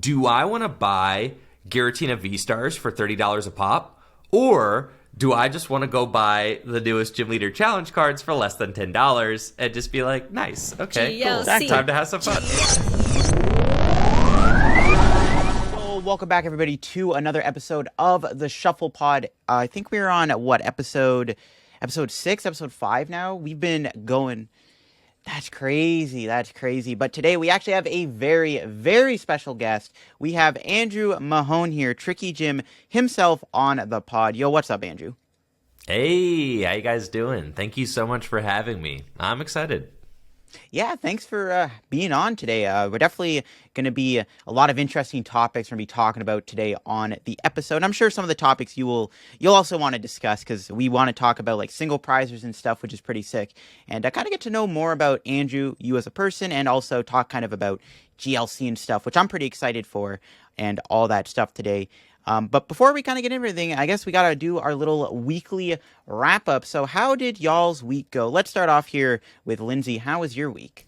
do I want to buy Giratina V-Stars for $30 a pop? Or do I just want to go buy the newest Gym Leader Challenge cards for less than $10 and just be like, nice, okay, GLC. cool, time to have some fun. Welcome back, everybody, to another episode of the Shuffle Pod. I think we're on, episode 6, episode 5 now? We've been going... That's crazy. But today we actually have a very, very special guest. We have Andrew Mahone here, Tricky Jim himself on the pod. Yo, what's up, Andrew? Hey, how you guys doing? Thank you so much for having me. I'm excited. Yeah, thanks for being on today. We're definitely going to be a lot of interesting topics we're going to be talking about today on the episode. I'm sure some of the topics you'll also want to discuss because we want to talk about like single prizers and stuff, which is pretty sick. And I kind of get to know more about Andrew, you as a person, and also talk kind of about GLC and stuff, which I'm pretty excited for, and all that stuff today. But before we kind of get into everything, I guess we got to do our little weekly wrap up. So how did y'all's week go? Let's start off here with Lindsay. How was your week?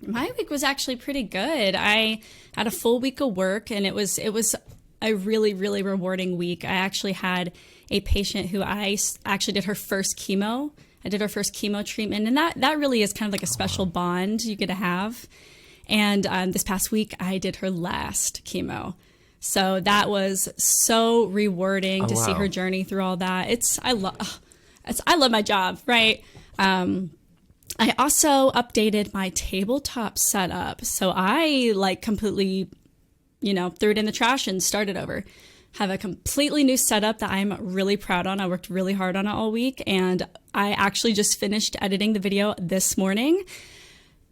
My week was actually pretty good. I had a full week of work, and it was a really, really rewarding week. I actually had a patient who I actually did her first chemo. I did her first chemo treatment, and that really is kind of like a special bond you get to have. And this past week, I did her last chemo. So that was so rewarding to see her journey through all that. I love my job, right? I also updated my tabletop setup. So I completely, threw it in the trash and started over. Have a completely new setup that I'm really proud on. I worked really hard on it all week, and I actually just finished editing the video this morning,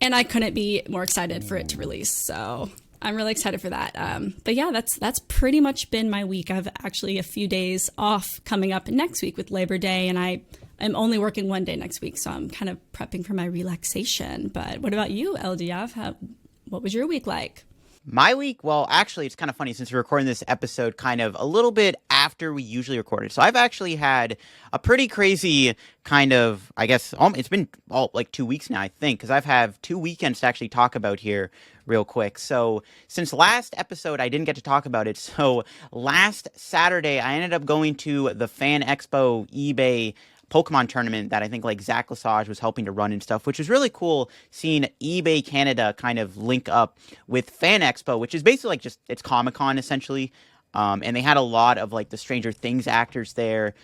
and I couldn't be more excited for it to release. So I'm really excited for that. But yeah, that's pretty much been my week. I've actually a few days off coming up next week with Labor Day, and I'm only working one day next week, so I'm kind of prepping for my relaxation. But what about you, LDF? What was your week like? My week, well, actually, it's kind of funny since we're recording this episode kind of a little bit after we usually record it. So I've actually had a pretty crazy kind of, I guess, it's been like 2 weeks now, I think, because I've had 2 weekends to actually talk about here real quick. So since last episode, I didn't get to talk about it. So last Saturday, I ended up going to the Fan Expo eBay Pokemon tournament that I think like Zach Lesage was helping to run and stuff, which was really cool seeing eBay Canada kind of link up with Fan Expo, which is basically like just, it's Comic-Con essentially. And they had a lot of like the Stranger Things actors there,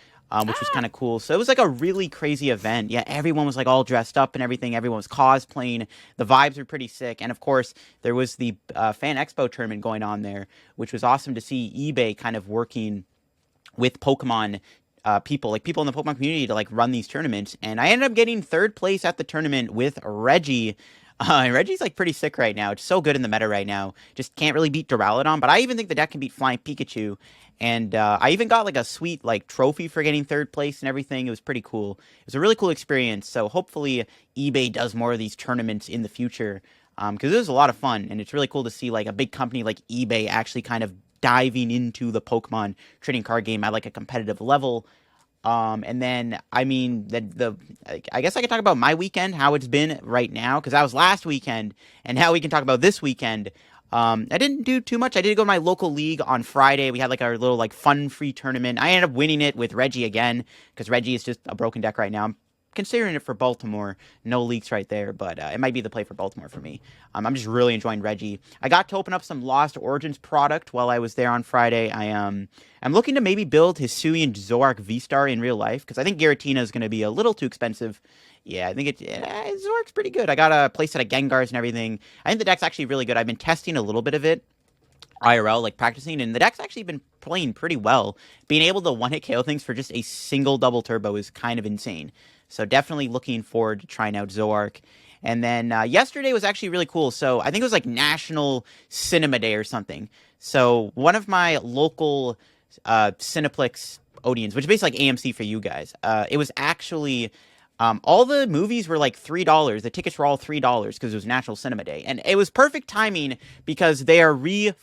which was kind of cool. So it was like a really crazy event. Yeah, everyone was like all dressed up and everything. Everyone was cosplaying. The vibes were pretty sick. And of course, there was the Fan Expo tournament going on there, which was awesome to see eBay kind of working with Pokemon people in the Pokemon community to like run these tournaments. And I ended up getting third place at the tournament with Reggie. Reggie's like pretty sick right now. It's so good in the meta right now. Just can't really beat Duraludon, but I even think the deck can beat Flying Pikachu. And I even got like a sweet like trophy for getting third place and everything. It was pretty cool. It was a really cool experience. So hopefully eBay does more of these tournaments in the future, because it was a lot of fun. And it's really cool to see like a big company like eBay actually kind of diving into the Pokemon trading card game at like a competitive level. And then, I mean, I guess I could talk about my weekend, how it's been right now, because that was last weekend, and now we can talk about this weekend. I didn't do too much. I did go to my local league on Friday. We had like our little like fun free tournament. I ended up winning it with Reggie again, because Reggie is just a broken deck right now. I'm considering it for Baltimore. No leaks right there, but it might be the play for Baltimore for me. I'm just really enjoying Reggie. I got to open up some Lost Origins product while I was there on Friday. I'm looking to maybe build Hisuian Zoroark V-Star in real life, because I think Giratina is going to be a little too expensive. Yeah, I think Zoroark's pretty good. I got a playset of Gengars and everything. I think the deck's actually really good. I've been testing a little bit of it, IRL, like practicing, and the deck's actually been playing pretty well. Being able to one-hit KO things for just a single double turbo is kind of insane. So definitely looking forward to trying out Zoroark. And then yesterday was actually really cool. So I think it was like National Cinema Day or something. So one of my local Cineplex audience, which is basically like AMC for you guys, it was actually all the movies were like $3. The tickets were all $3 because it was National Cinema Day. And it was perfect timing because they are they're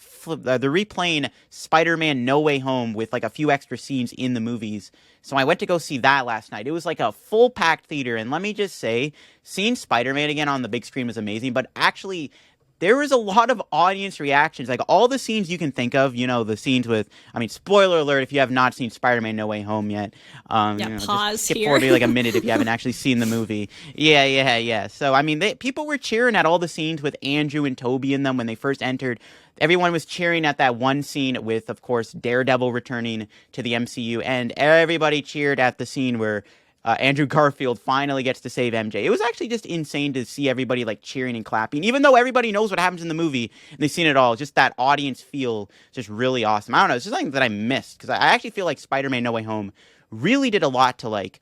replaying Spider-Man No Way Home with like a few extra scenes in the movies. So I went to go see that last night. It was like a full packed theater. And let me just say, seeing Spider-Man again on the big screen was amazing. But actually there was a lot of audience reactions. Like, all the scenes you can think of, the scenes with, I mean, spoiler alert if you have not seen Spider-Man No Way Home yet. Pause just skip here. forward maybe like a minute if you haven't actually seen the movie. Yeah. So, I mean, people were cheering at all the scenes with Andrew and Toby in them when they first entered. Everyone was cheering at that one scene with, of course, Daredevil returning to the MCU, and everybody cheered at the scene where Andrew Garfield finally gets to save MJ. It was actually just insane to see everybody like cheering and clapping, even though everybody knows what happens in the movie and they've seen it all. Just that audience feel, just really awesome. I don't know, it's just something that I missed, because I actually feel like Spider-Man No Way Home really did a lot to like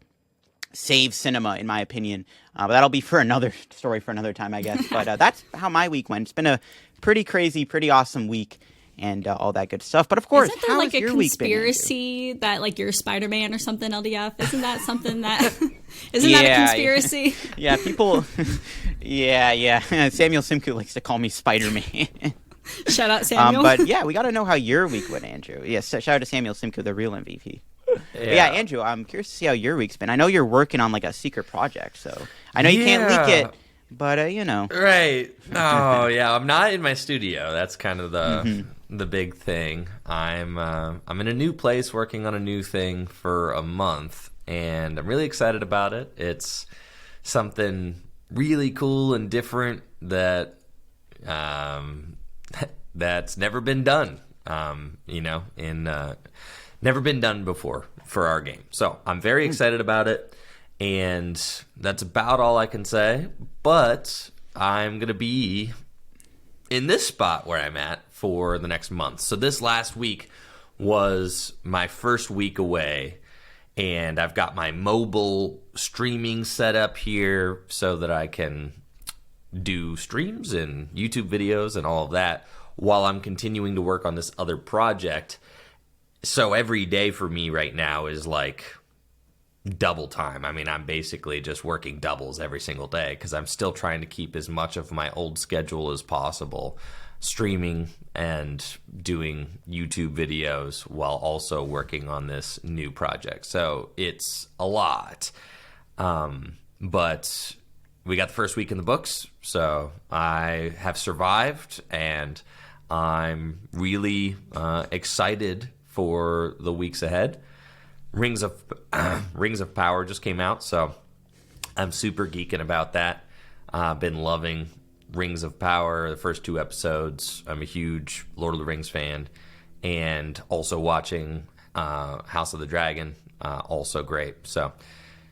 save cinema, in my opinion. But that'll be for another story for another time, I guess. But that's how my week went. It's been a pretty crazy, pretty awesome week, and all that good stuff. But of course, isn't there how like has a your week been, Andrew? conspiracy that like you're Spider-Man or something, LDF? Isn't that something that isn't that a conspiracy? Yeah, people. Yeah. Samuel Simcoe likes to call me Spider-Man. Shout out Samuel. But yeah, we got to know how your week went, Andrew. Yes, shout out to Samuel Simcoe, the real MVP. Yeah, Andrew, I'm curious to see how your week's been. I know you're working on like a secret project, so I know you can't leak it, but Right. Oh yeah, I'm not in my studio. That's kind of the big thing. I'm in a new place working on a new thing for a month, and I'm really excited about it. It's something really cool and different that that's never been done. Never been done before for our game. So I'm very excited about it, and that's about all I can say. But I'm going to be in this spot where I'm at for the next month. So this last week was my first week away, and I've got my mobile streaming set up here so that I can do streams and YouTube videos and all of that while I'm continuing to work on this other project. So every day for me right now is like double time. I mean, I'm basically just working doubles every single day because I'm still trying to keep as much of my old schedule as possible, streaming and doing YouTube videos while also working on this new project. So it's a lot. But we got the first week in the books, so I have survived, and I'm really excited for the weeks ahead. Rings of Power just came out, so I'm super geeking about that. I've been loving Rings of Power, the first 2 episodes. I'm a huge Lord of the Rings fan, and also watching House of the Dragon, also great. So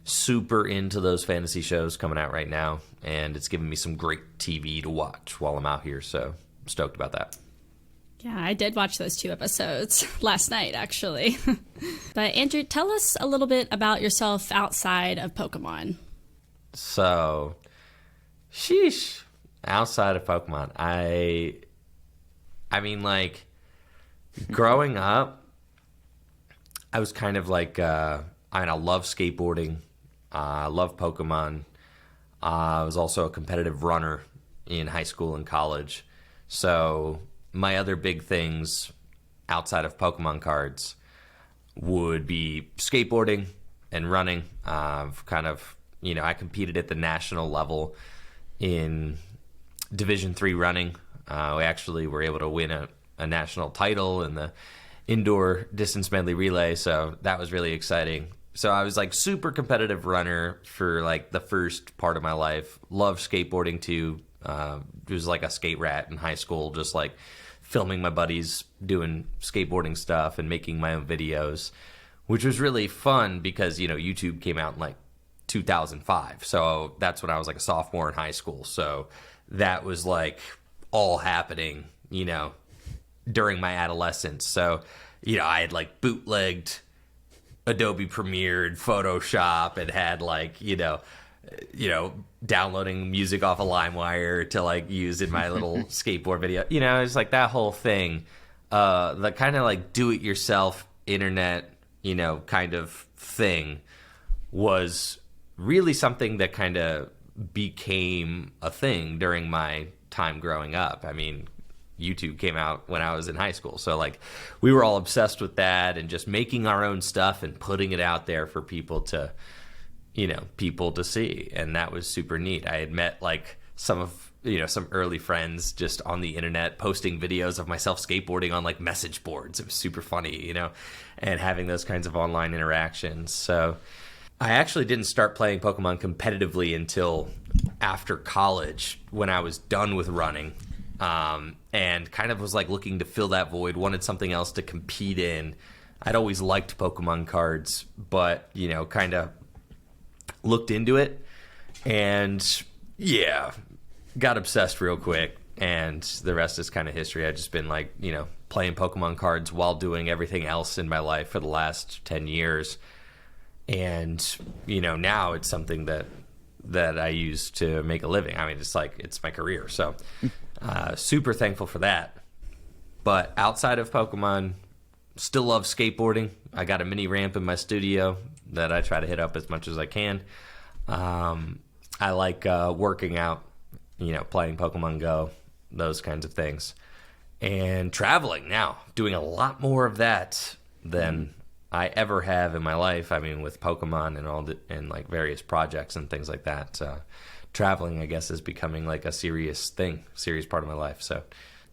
super into those fantasy shows coming out right now, and it's giving me some great TV to watch while I'm out here, so I'm stoked about that. Yeah, I did watch those 2 episodes last night, actually. But Andrew, tell us a little bit about yourself outside of Pokemon. So, sheesh. Outside of Pokemon, I mean, like, growing up, I was kind of like, I love skateboarding. I love Pokemon. I was also a competitive runner in high school and college. So my other big things outside of Pokemon cards would be skateboarding and running. I've kind of, I competed at the national level in Division III running. We actually were able to win a national title in the indoor distance medley relay, so that was really exciting. So I was like super competitive runner for like the first part of my life. Loved skateboarding too. Was like a skate rat in high school, just like filming my buddies doing skateboarding stuff and making my own videos, which was really fun because, YouTube came out in like 2005. So that's when I was like a sophomore in high school. So that was like all happening, during my adolescence. So, I had like bootlegged Adobe Premiere and Photoshop and had like, downloading music off of LimeWire to like use in my little skateboard video. It's like that whole thing, the kind of like do-it-yourself internet, kind of thing was really something that kind of became a thing during my time growing up. I mean, YouTube came out when I was in high school. So like we were all obsessed with that and just making our own stuff and putting it out there for people to see. And that was super neat. I had met like some of some early friends just on the internet posting videos of myself skateboarding on like message boards. It was super funny, and having those kinds of online interactions. So I actually didn't start playing Pokemon competitively until after college, when I was done with running, and kind of was like looking to fill that void, wanted something else to compete in. I'd always liked Pokemon cards, but, kind of looked into it and got obsessed real quick, and the rest is kind of history. I've just been like, playing Pokemon cards while doing everything else in my life for the last 10 years. And, now it's something that I use to make a living. I mean, it's my career. So super thankful for that. But outside of Pokemon, still love skateboarding. I got a mini ramp in my studio that I try to hit up as much as I can. I like working out, playing Pokemon Go, those kinds of things. And traveling now, doing a lot more of that than I ever have in my life. I mean, with Pokemon and like various projects and things like that. Traveling, I guess, is becoming like a serious part of my life. So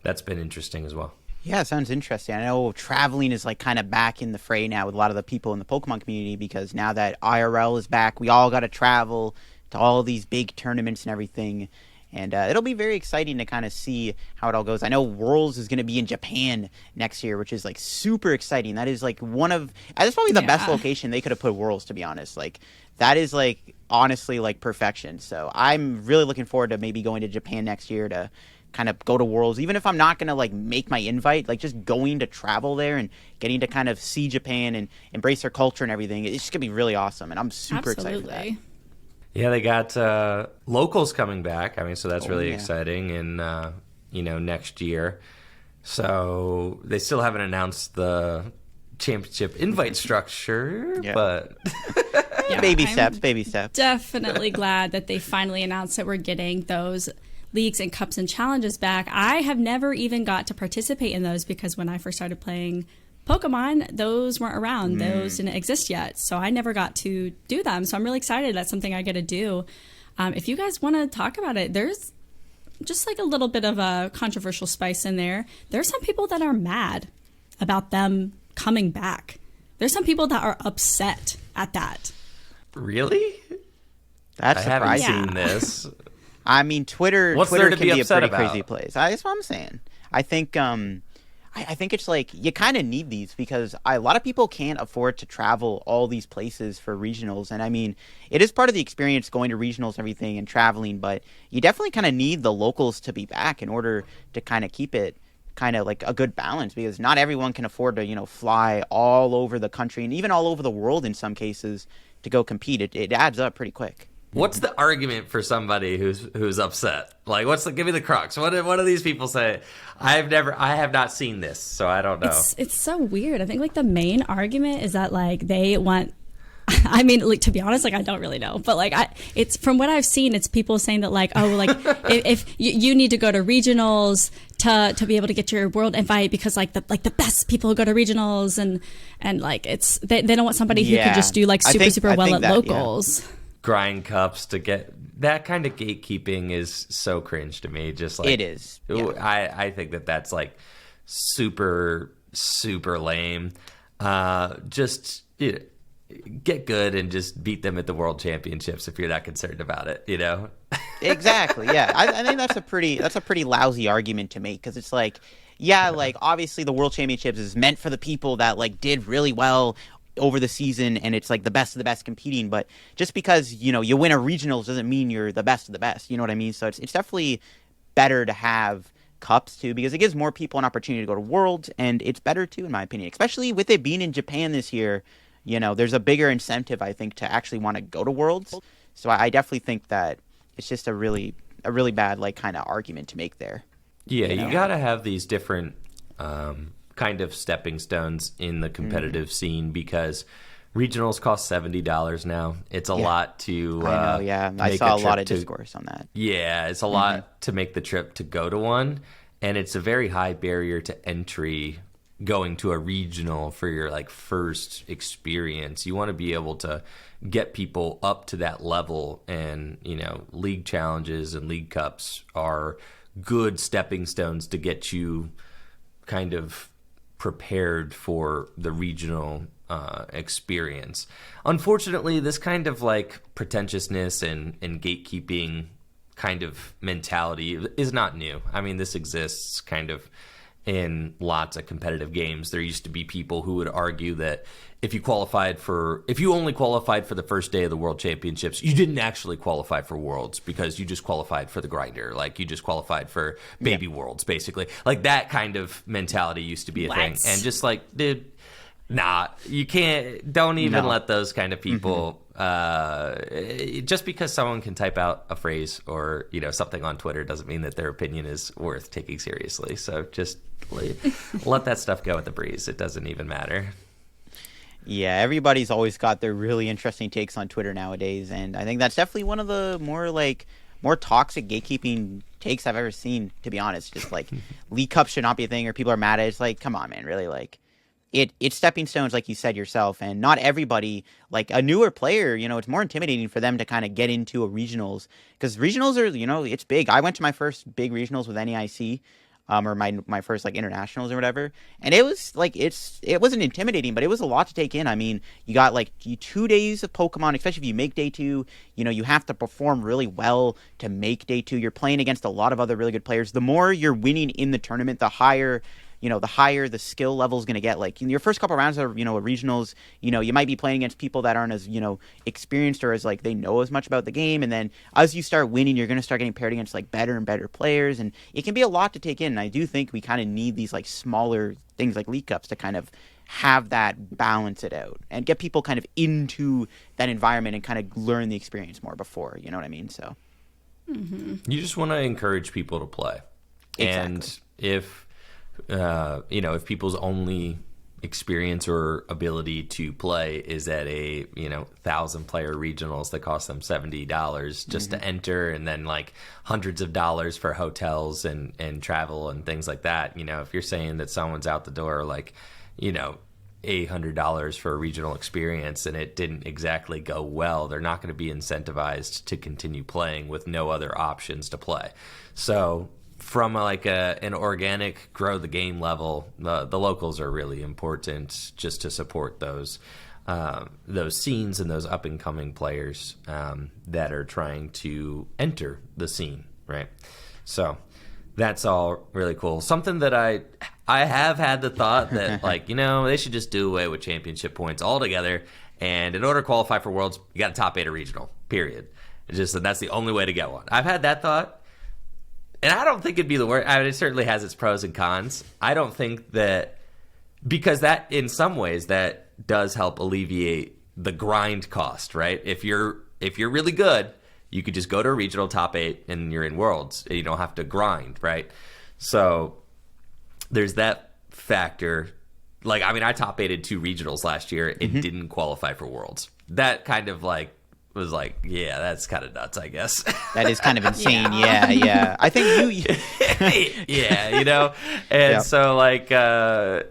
that's been interesting as well. Yeah, sounds interesting. I know traveling is like kind of back in the fray now with a lot of the people in the Pokemon community, because now that IRL is back, we all got to travel to all these big tournaments and everything. And it'll be very exciting to kind of see how it all goes. I know Worlds is going to be in Japan next year, which is like super exciting. That is like that's probably the best location they could have put Worlds, to be honest. Like that is like honestly like perfection. So I'm really looking forward to maybe going to Japan next year to kind of go to Worlds, even if I'm not going to like make my invite, like just going to travel there and getting to kind of see Japan and embrace their culture and everything. It's just going to be really awesome. And I'm super excited for that. Yeah, they got locals coming back. I mean, so that's really exciting. And, next year. So they still haven't announced the championship invite structure, but baby steps. Definitely glad that they finally announced that we're getting those leagues and cups and challenges back. I have never even got to participate in those because when I first started playing Pokemon, those weren't around. Those didn't exist yet. So I never got to do them. So I'm really excited. That's something I get to do. If you guys want to talk about it, there's just like a little bit of a controversial spice in there. There's some people that are mad about them coming back. There's some people that are upset at that. Really? That's surprising. I haven't seen this. I mean, Twitter What's there to can be be a pretty about? crazy place. That's what I'm saying. I think I think it's like you kind of need these because a lot of people can't afford to travel all these places for regionals. And I mean, it is part of the experience going to regionals and everything and traveling, but you definitely kind of need the locals to be back in order to kind of keep it kind of like a good balance, because not everyone can afford to, fly all over the country and even all over the world in some cases to go compete. It adds up pretty quick. What's the argument for somebody who's upset? Like, give me the crux. What do these people say? I have not seen this, so I don't know. It's so weird. I think like the main argument is that like they want. I mean, like, to be honest, like I don't really know, but like it's from what I've seen, it's people saying that like, oh, like if you need to go to regionals to be able to get your world invite because like the best people go to regionals and like it's they don't want somebody who could just do like super well at locals. Yeah. Grind cups to get that kind of gatekeeping is so cringe to me. Just like it is. Yeah. I think that's like super lame. Just get good and just beat them at the world championships if you're not concerned about it. Exactly. Yeah, I think that's a pretty lousy argument to make because it's like, like obviously the world championships is meant for the people that like did really well over the season and it's like the best of the best competing, but just because you win a regionals doesn't mean you're the best of the best, you know what I mean? So it's definitely better to have cups too because it gives more people an opportunity to go to worlds, and it's better too in my opinion, especially with it being in Japan this year. There's a bigger incentive I think to actually want to go to worlds, so I definitely think that it's just a really bad like kind of argument to make there. You gotta have these different kind of stepping stones in the competitive scene because regionals cost $70 now. It's a lot to I know, I saw a lot of discourse on that. Yeah, it's a lot to make the trip to go to one, and it's a very high barrier to entry going to a regional for your like first experience. You want to be able to get people up to that level, and league challenges and league cups are good stepping stones to get you kind of prepared for the regional experience. Unfortunately, this kind of like pretentiousness and gatekeeping kind of mentality is not new. I mean, this exists kind of in lots of competitive games. There used to be people who would argue that if you only qualified for the first day of the World Championships, you didn't actually qualify for Worlds because you just qualified for the grinder. Like you just qualified for baby Worlds, basically. Like that kind of mentality used to be a thing. And just like, dude, nah, you can't, don't even let those kind of people, just because someone can type out a phrase or, something on Twitter doesn't mean that their opinion is worth taking seriously. So just let that stuff go with the breeze. It doesn't even matter. Yeah, everybody's always got their really interesting takes on Twitter nowadays, and I think that's definitely one of the more toxic gatekeeping takes I've ever seen, to be honest. Just like League Cup should not be a thing, or people are mad at it. It's like, come on, man, really, like it's stepping stones, like you said yourself, and not everybody, like a newer player, it's more intimidating for them to kind of get into a regionals, because regionals are, it's big. I went to my first big regionals with NEIC. Or my first like internationals or whatever, and it was like it wasn't intimidating, but it was a lot to take in. I mean, you got like 2 days of Pokemon, especially if you make day 2. You have to perform really well to make day 2. You're playing against a lot of other really good players. The more you're winning in the tournament, the higher the skill level is going to get. Like in your first couple rounds of regionals, you might be playing against people that aren't as experienced or as like they know as much about the game, and then as you start winning, you're going to start getting paired against like better and better players, and it can be a lot to take in. And I do think we kind of need these like smaller things like League Cups to kind of have that balance it out and get people kind of into that environment and kind of learn the experience more before, you know what I mean? So you just want to encourage people to play. Exactly. And if if people's only experience or ability to play is at a 1,000-player regionals that cost them $70 just to enter, and then like hundreds of dollars for hotels and travel and things like that, if you're saying that someone's out the door like $800 for a regional experience and it didn't exactly go well, they're not going to be incentivized to continue playing with no other options to play. So from an organic grow the game level, the locals are really important just to support those scenes and those up and coming players that are trying to enter the scene, right? So that's all really cool. Something that I have had the thought that they should just do away with championship points altogether, and in order to qualify for Worlds, you got to top 8 a regional. Period. It's just that's the only way to get one. I've had that thought. And I don't think it'd be the worst. I mean, it certainly has its pros and cons. I don't think that, because that, in some ways, that does help alleviate the grind cost, right? If you're really good, you could just go to a regional top 8 and you're in Worlds. And you don't have to grind, right? So there's that factor. Like, I mean, I top 8'd 2 regionals last year and didn't qualify for Worlds. That kind of was like, yeah, that's kind of nuts, I guess. That is kind of insane. Yeah. I think you yeah, and so like I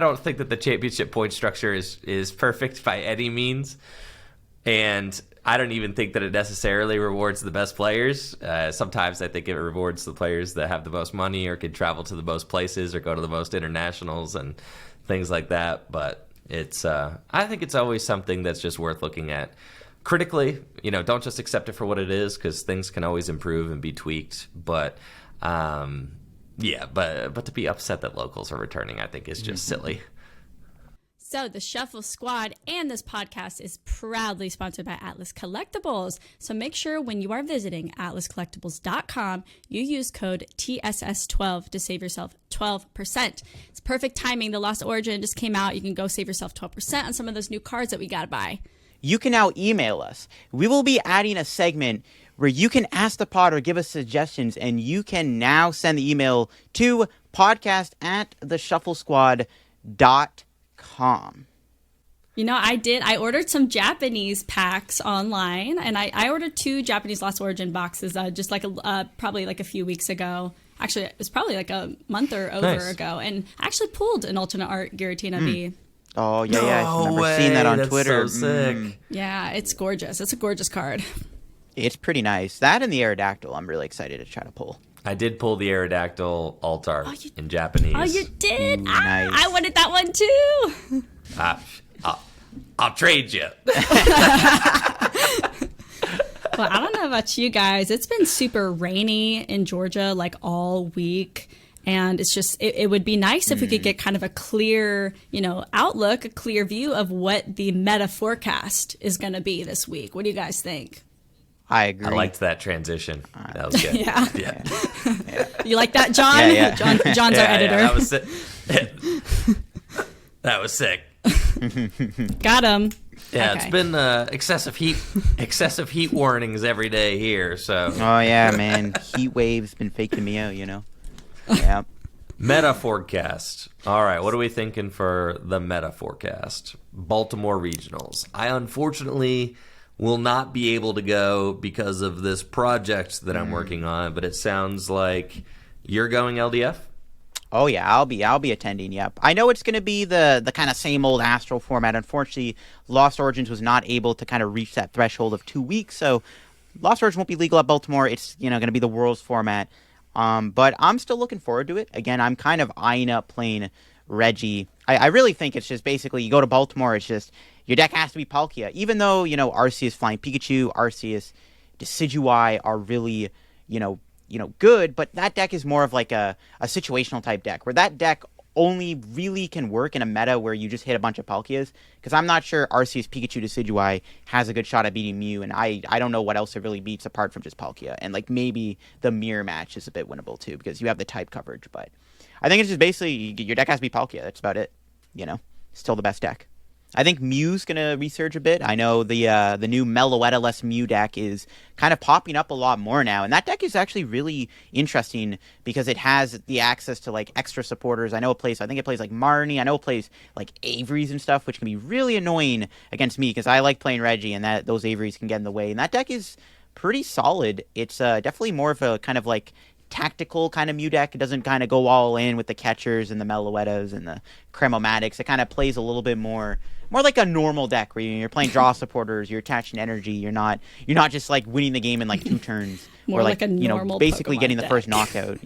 don't think that the championship point structure is perfect by any means, and I don't even think that it necessarily rewards the best players. Sometimes I think it rewards the players that have the most money or can travel to the most places or go to the most internationals and things like that. But it's I think it's always something that's just worth looking at critically. Don't just accept it for what it is, because things can always improve and be tweaked. But but to be upset that locals are returning, I think is just silly. So the Shuffle Squad and this podcast is proudly sponsored by Atlas Collectibles. So make sure when you are visiting atlascollectibles.com, you use code TSS12 to save yourself 12%. It's perfect timing. The Lost Origin just came out. You can go save yourself 12% on some of those new cards that we got to buy. You can now email us. We will be adding a segment where you can ask the pod or give us suggestions, and you can now send the email to podcast@theshufflesquad.com. I ordered some Japanese packs online, and I ordered 2 Japanese Lost Origin boxes just probably like a few weeks ago. Actually, it was probably like a month or over ago, and actually pulled an alternate art Giratina V. Oh, yeah. I remember way. seeing that on That's Twitter. So sick. Yeah, it's gorgeous. It's a gorgeous card. It's pretty nice. That and the Aerodactyl, I'm really excited to try to pull. I did pull the Aerodactyl alt art in Japanese. Oh, you did? Nice. I wanted that one too. I'll trade you. Well, I don't know about you guys. It's been super rainy in Georgia like all week. And it's just, it would be nice if we could get kind of a clear, outlook, a clear view of what the meta forecast is going to be this week. What do you guys think? I agree. I liked that transision. That was good. Yeah. You like that, John? Yeah. John's our editor. that was sick. That was sick. Got him. Yeah, Okay. It's been excessive heat warnings every day here. So Oh, yeah, man. Heat waves been faking me out, Yeah. meta forecast. All right, what are we thinking for the meta forecast? Baltimore regionals. I unfortunately will not be able to go because of this project that I'm working on, but it sounds like you're going LDF. Oh yeah, I'll be attending. Yep, I know it's going to be the kind of same old Astral format. Unfortunately, Lost Origins was not able to kind of reach that threshold of 2 weeks, so Lost Origins won't be legal at Baltimore. It's going to be the Worlds format, but I'm still looking forward to it. Again, I'm kind of eyeing up playing Reggie. I really think it's just basically you go to Baltimore. It's just your deck has to be Palkia, even though Arceus Flying Pikachu, Arceus Decidueye are really good, but that deck is more of like a situational type deck, where that deck only really can work in a meta where you just hit a bunch of Palkias, because I'm not sure Arceus Pikachu Decidueye has a good shot at beating Mew, and I don't know what else it really beats apart from just Palkia, and like maybe the mirror match is a bit winnable too, because you have the type coverage, but I think it's just basically your deck has to be Palkia, that's about it, still the best deck. I think Mew's going to resurge a bit. I know the new Meloetta-less Mew deck is kind of popping up a lot more now. And that deck is actually really interesting because it has the access to, like, extra supporters. I think it plays, like, Marnie. I know it plays, like, Avery's and stuff, which can be really annoying against me because I like playing Reggie and those Avery's can get in the way. And that deck is pretty solid. It's definitely more of a kind of, like, tactical kind of Mew deck. It doesn't kind of go all in with the catchers and the Meloettas and the Cremomatics. It kind of plays a little bit more like a normal deck where you're playing draw supporters, you're attaching energy, you're not just like winning the game in like 2 turns More or like a normal basically Pokemon getting the deck. first knockout,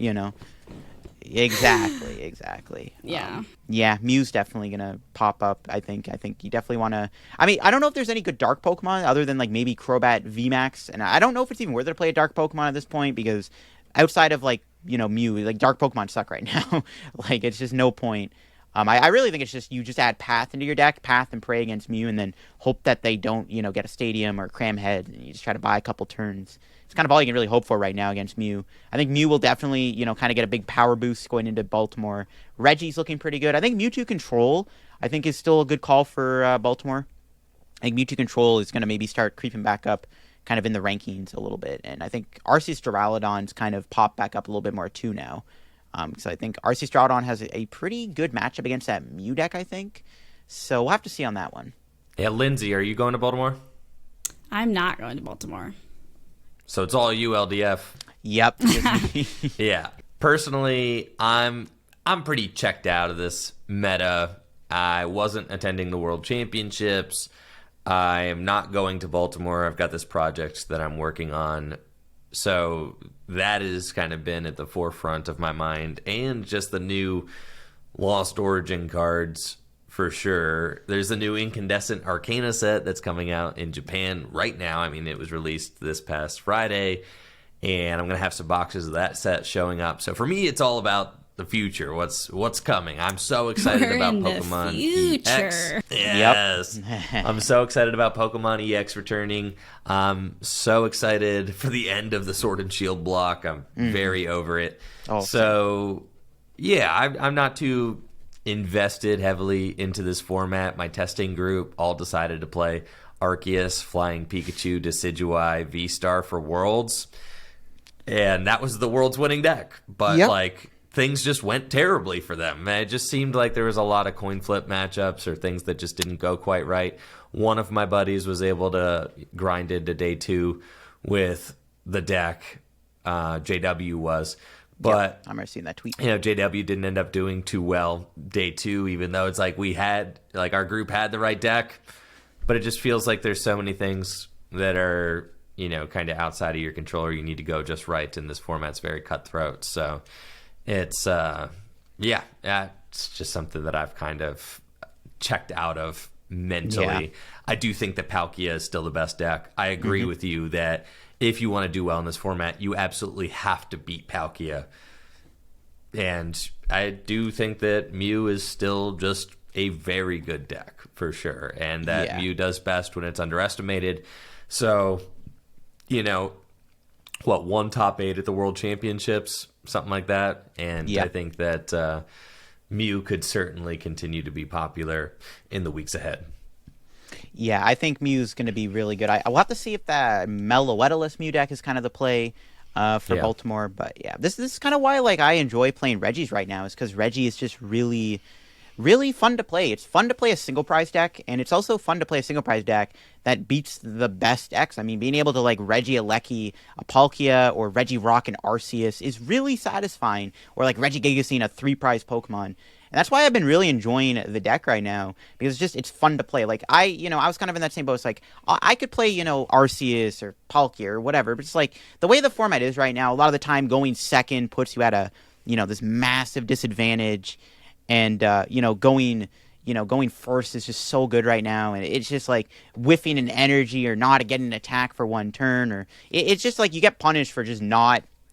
Exactly. Yeah. Yeah, Mew's definitely going to pop up, I think. I think you definitely want to... I mean, I don't know if there's any good dark Pokemon other than like maybe Crobat VMAX, and I don't know if it's even worth it to play a dark Pokemon at this point because outside of like, Mew, like dark Pokemon suck right now. Like it's just no point. I really think it's just you just add Path into your deck, Path and pray against Mew, and then hope that they don't, get a Stadium or Cram Head, and you just try to buy a couple turns. It's kind of all you can really hope for right now against Mew. I think Mew will definitely, kind of get a big power boost going into Baltimore. Reggie's looking pretty good. I think Mewtwo Control, is still a good call for Baltimore. I think Mewtwo Control is going to maybe start creeping back up kind of in the rankings a little bit. And I think Arceus Duraludon's kind of popped back up a little bit more too now. Because I think Arceus Duraludon has a pretty good matchup against that Mew deck, I think. So we'll have to see on that one. Yeah, Lindsay, are you going to Baltimore? I'm not going to Baltimore. So it's all you, LDF. Yep. Yeah. Personally, I'm pretty checked out of this meta. I wasn't attending the World Championships. I am not going to Baltimore. I've got this project that I'm working on. So that has kind of been at the forefront of my mind. And just the new Lost Origin cards, for sure. There's the new Incandescent Arcana set that's coming out in Japan right now. I mean, it was released this past Friday. And I'm going to have some boxes of that set showing up. So for me, it's all about the future. What's coming? I'm so excited We're about in the Pokemon future. EX. Yes. I'm so excited about Pokemon EX returning. I'm so excited for the end of the Sword and Shield block. I'm very over it. Oh, so, yeah, I'm not too invested heavily into this format. My testing group all decided to play Arceus, Flying Pikachu, Decidueye, V-Star for Worlds. And that was the World's winning deck. But, things just went terribly for them. It just seemed like there was a lot of coin flip matchups or things that just didn't go quite right. One of my buddies was able to grind into day 2 with the deck. JW was. But I remember seeing that tweet. JW didn't end up doing too well day 2, even though it's like our group had the right deck, but it just feels like there's so many things that are kind of outside of your control, or you need to go just right, and this format's very cutthroat. So it's it's just something that I've kind of checked out of mentally. Yeah. I do think that Palkia is still the best deck. I agree with you that if you want to do well in this format, you absolutely have to beat Palkia. And I do think that Mew is still just a very good deck for sure, and that Mew does best when it's underestimated. So, won top 8 at the World Championships, something like that. And I think that Mew could certainly continue to be popular in the weeks ahead. Yeah, I think Mew's going to be really good. I'll have to see if that Meloetalus Mew deck is kind of the play for Baltimore. But yeah, this is kind of why I enjoy playing Reggie's right now, is because Reggie is just really, really fun to play. It's fun to play a single prize deck, and it's also fun to play a single prize deck that beats the best decks. I mean, being able to Reggie Alecki, a Palkia, or Reggie Rock and Arceus is really satisfying. Or Reggie Gigacine, a 3-prize Pokemon. And that's why I've been really enjoying the deck right now, because it's fun to play. I was kind of in that same boat. It's I could play, Arceus or Palkia or whatever, but it's the way the format is right now, a lot of the time going second puts you at a, this massive disadvantage. And, going first is just so good right now. And it's just whiffing an energy or not getting an attack for one turn, or it's just you get punished for just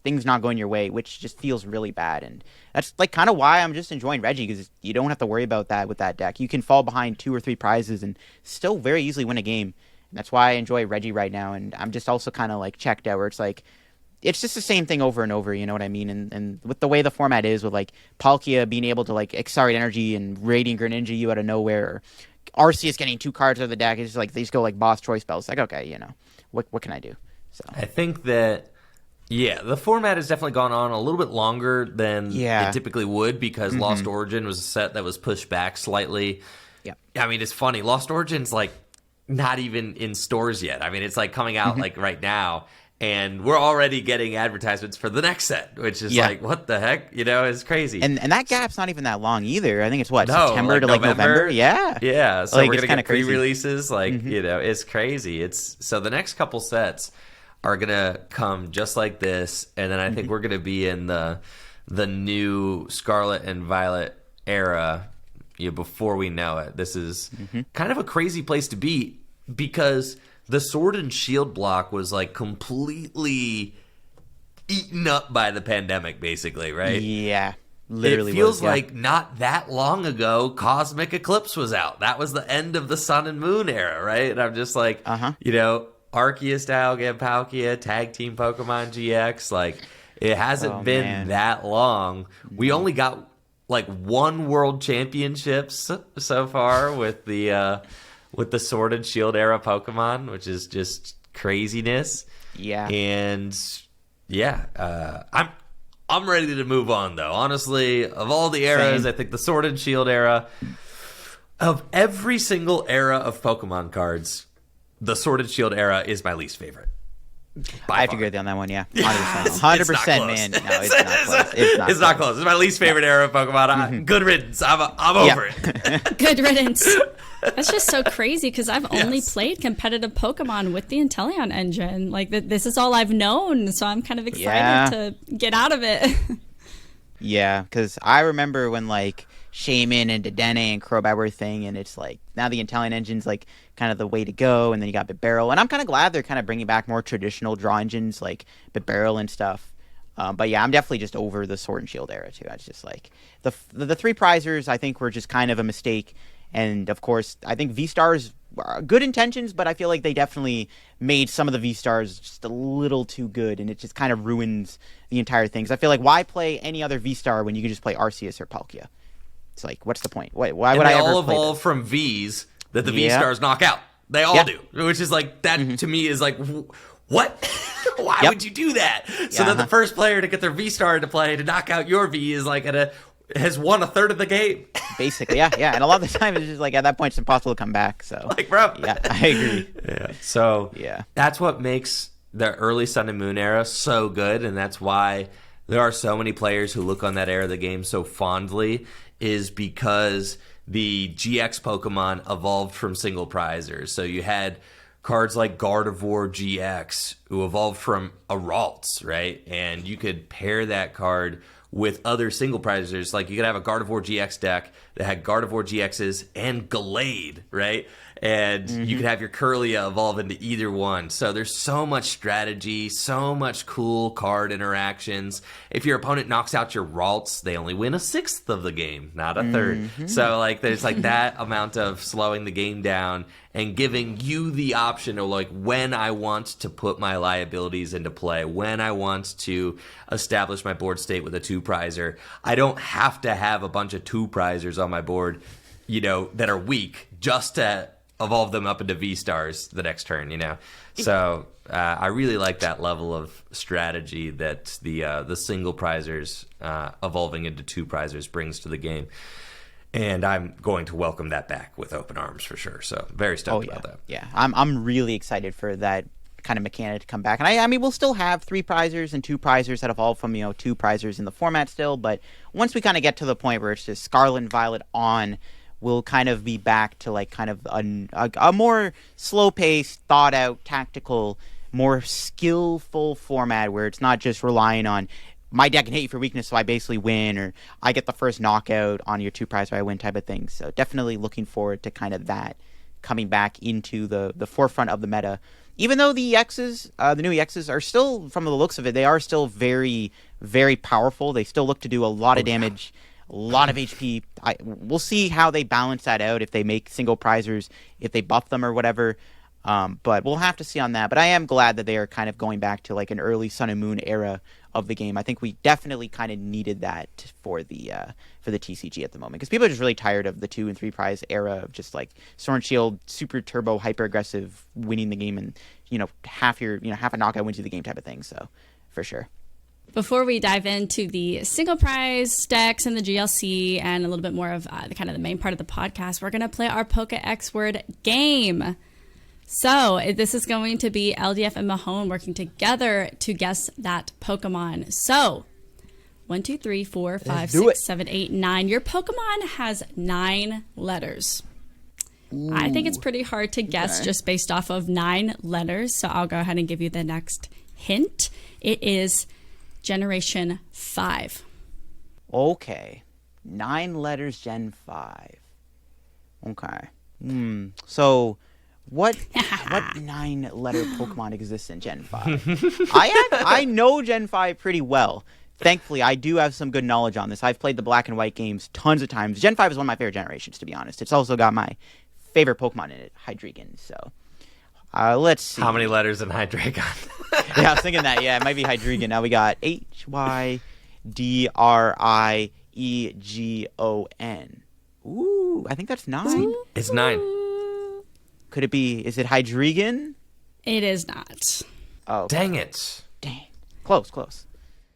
things not going your way, which just feels really bad. And that's kind of why I'm just enjoying Reggie, because you don't have to worry about that with that deck. You can fall behind 2 or 3 prizes and still very easily win a game. And that's why I enjoy Reggie right now. And I'm just also kind of checked out, where it's just the same thing over and over, you know what I mean? And with the way the format is, with Palkia being able to Accelerate Energy and Radiant Greninja you out of nowhere, or Arceus getting 2 cards out of the deck, it's just they just go boss choice spells. Okay, what can I do? So I think that the format has definitely gone on a little bit longer than it typically would, because Lost Origin was a set that was pushed back slightly. Yeah, I mean, it's funny. Lost Origin's not even in stores yet. I mean, it's coming out right now. And we're already getting advertisements for the next set, which is what the heck? It's crazy. And that gap's not even that long either. I think it's September to November? Yeah. Yeah. So we're going to get pre-releases. It's crazy. So the next couple sets are going to come just like this. And then I think we're going to be in the new Scarlet and Violet era before we know it. This is kind of a crazy place to be, because the Sword and Shield block was completely eaten up by the pandemic, basically, right? Yeah, literally. It feels like not that long ago, Cosmic Eclipse was out. That was the end of the Sun and Moon era, right? And I'm just Arceus, Dialga, Palkia, Tag Team Pokemon GX. It hasn't been that long. We only got 1 World Championships so far with the Sword and Shield era Pokemon, which is just craziness. Yeah. And I'm ready to move on, though. Honestly, of all the eras, I think the Sword and Shield era, of every single era of Pokemon cards, the Sword and Shield era is my least favorite. I have to agree with you on that one, yeah. 100%, man. No, it's not close. It's not close. It's my least favorite era of Pokemon. Good riddance. I'm over it. Good riddance. That's just so crazy, because I've only played competitive Pokemon with the Inteleon engine. This is all I've known, so I'm kind of excited to get out of it. Yeah, because I remember when Shaman and Dedenne and Crobat were a thing, and it's now the Inteleon engine's kind of the way to go, and then you got Bitbarrel, and I'm kind of glad they're kind of bringing back more traditional draw engines like Bitbarrel and stuff. But yeah, I'm definitely just over the Sword and Shield era too. It's just the 3 prizers I think were just kind of a mistake, and of course I think V-Stars are good intentions, but I feel like they definitely made some of the V-Stars just a little too good, and it just kind of ruins the entire thing. 'Cause I feel why play any other V-Star when you can just play Arceus or Palkia? It's what's the point? Why would I ever play all evolve from Vs that the V-Stars knock out. They all do, which is that to me is what? Why would you do that? So that the first player to get their V-Star to play to knock out your V is has won a third of the game. Basically, yeah. And a lot of the time it's just at that point it's impossible to come back. So bro. Yeah, I agree. Yeah. So that's what makes the early Sun and Moon era so good, and that's why there are so many players who look on that era of the game so fondly is because the GX Pokemon evolved from single prizers. So you had cards like Gardevoir GX who evolved from a Ralts, right? And you could pair that card with other single prizers. Like you could have a Gardevoir GX deck that had Gardevoir GXs and Gallade, right? And you could have your Kirlia evolve into either one. So there's so much strategy, so much cool card interactions. If your opponent knocks out your Ralts, they only win a sixth of the game, not a third. So like there's like that amount of slowing the game down and giving you the option of like when I want to put my liabilities into play, when I want to establish my board state with a two-prizer. I don't have to have a bunch of two-prizers on my board, you know, that are weak just to evolve them up into V-Stars the next turn, you know? So I really like that level of strategy that the single prizers evolving into two prizers brings to the game. And I'm going to welcome that back with open arms for sure. So very stoked about that. Yeah, I'm really excited for that kind of mechanic to come back. And I mean, we'll still have three prizers and two prizers that evolve from, you know, two prizers in the format still. But once we kind of get to the point where it's just Scarlet and Violet on, we'll kind of be back to like kind of a more slow-paced, thought-out, tactical, more skillful format where it's not just relying on my deck can hit you for weakness, so I basically win, or I get the first knockout on your two prize, or I win type of thing. So definitely looking forward to kind of that coming back into the forefront of the meta. Even though the EXs, the new EXs are still, from the looks of it, they are still very, very powerful. They still look to do a lot of damage, a lot of HP. We'll see how they balance that out, if they make single prizers, if they buff them or whatever. But we'll have to see on that. But I am glad that they are kind of going back to like an early Sun and Moon era of the game. I think we definitely kind of needed that for the TCG at the moment, because people are just really tired of the 2 and 3 prize era of just like Sword and Shield, super turbo, hyper aggressive, winning the game, and half a knockout wins you the game type of thing. So for sure. Before we dive into the single prize decks and the GLC and a little bit more of the main part of the podcast, we're going to play our Poke-X word game. So this is going to be LDF and Mahone working together to guess that Pokemon. So 1, 2, 3, 4, 5, 6, 7, 8, 9. Your Pokemon has 9 letters. Ooh. I think it's pretty hard to guess just based off of 9 letters. So I'll go ahead and give you the next hint. It is Generation 5. Okay. 9 letters, Gen 5. Okay. So what 9-letter Pokemon exists in Gen 5? I know Gen 5 pretty well. Thankfully, I do have some good knowledge on this. I've played the Black and White games tons of times. Gen 5 is one of my favorite generations, to be honest. It's also got my favorite Pokemon in it, Hydreigon. So let's see. How many letters in Hydreigon? Yeah, I was thinking that. Yeah, it might be Hydreigon. Now we got Hydrigon. Ooh, I think that's 9. It's 9. Could it be? Is it Hydreigon? It is not. Oh, dang it! Dang, close.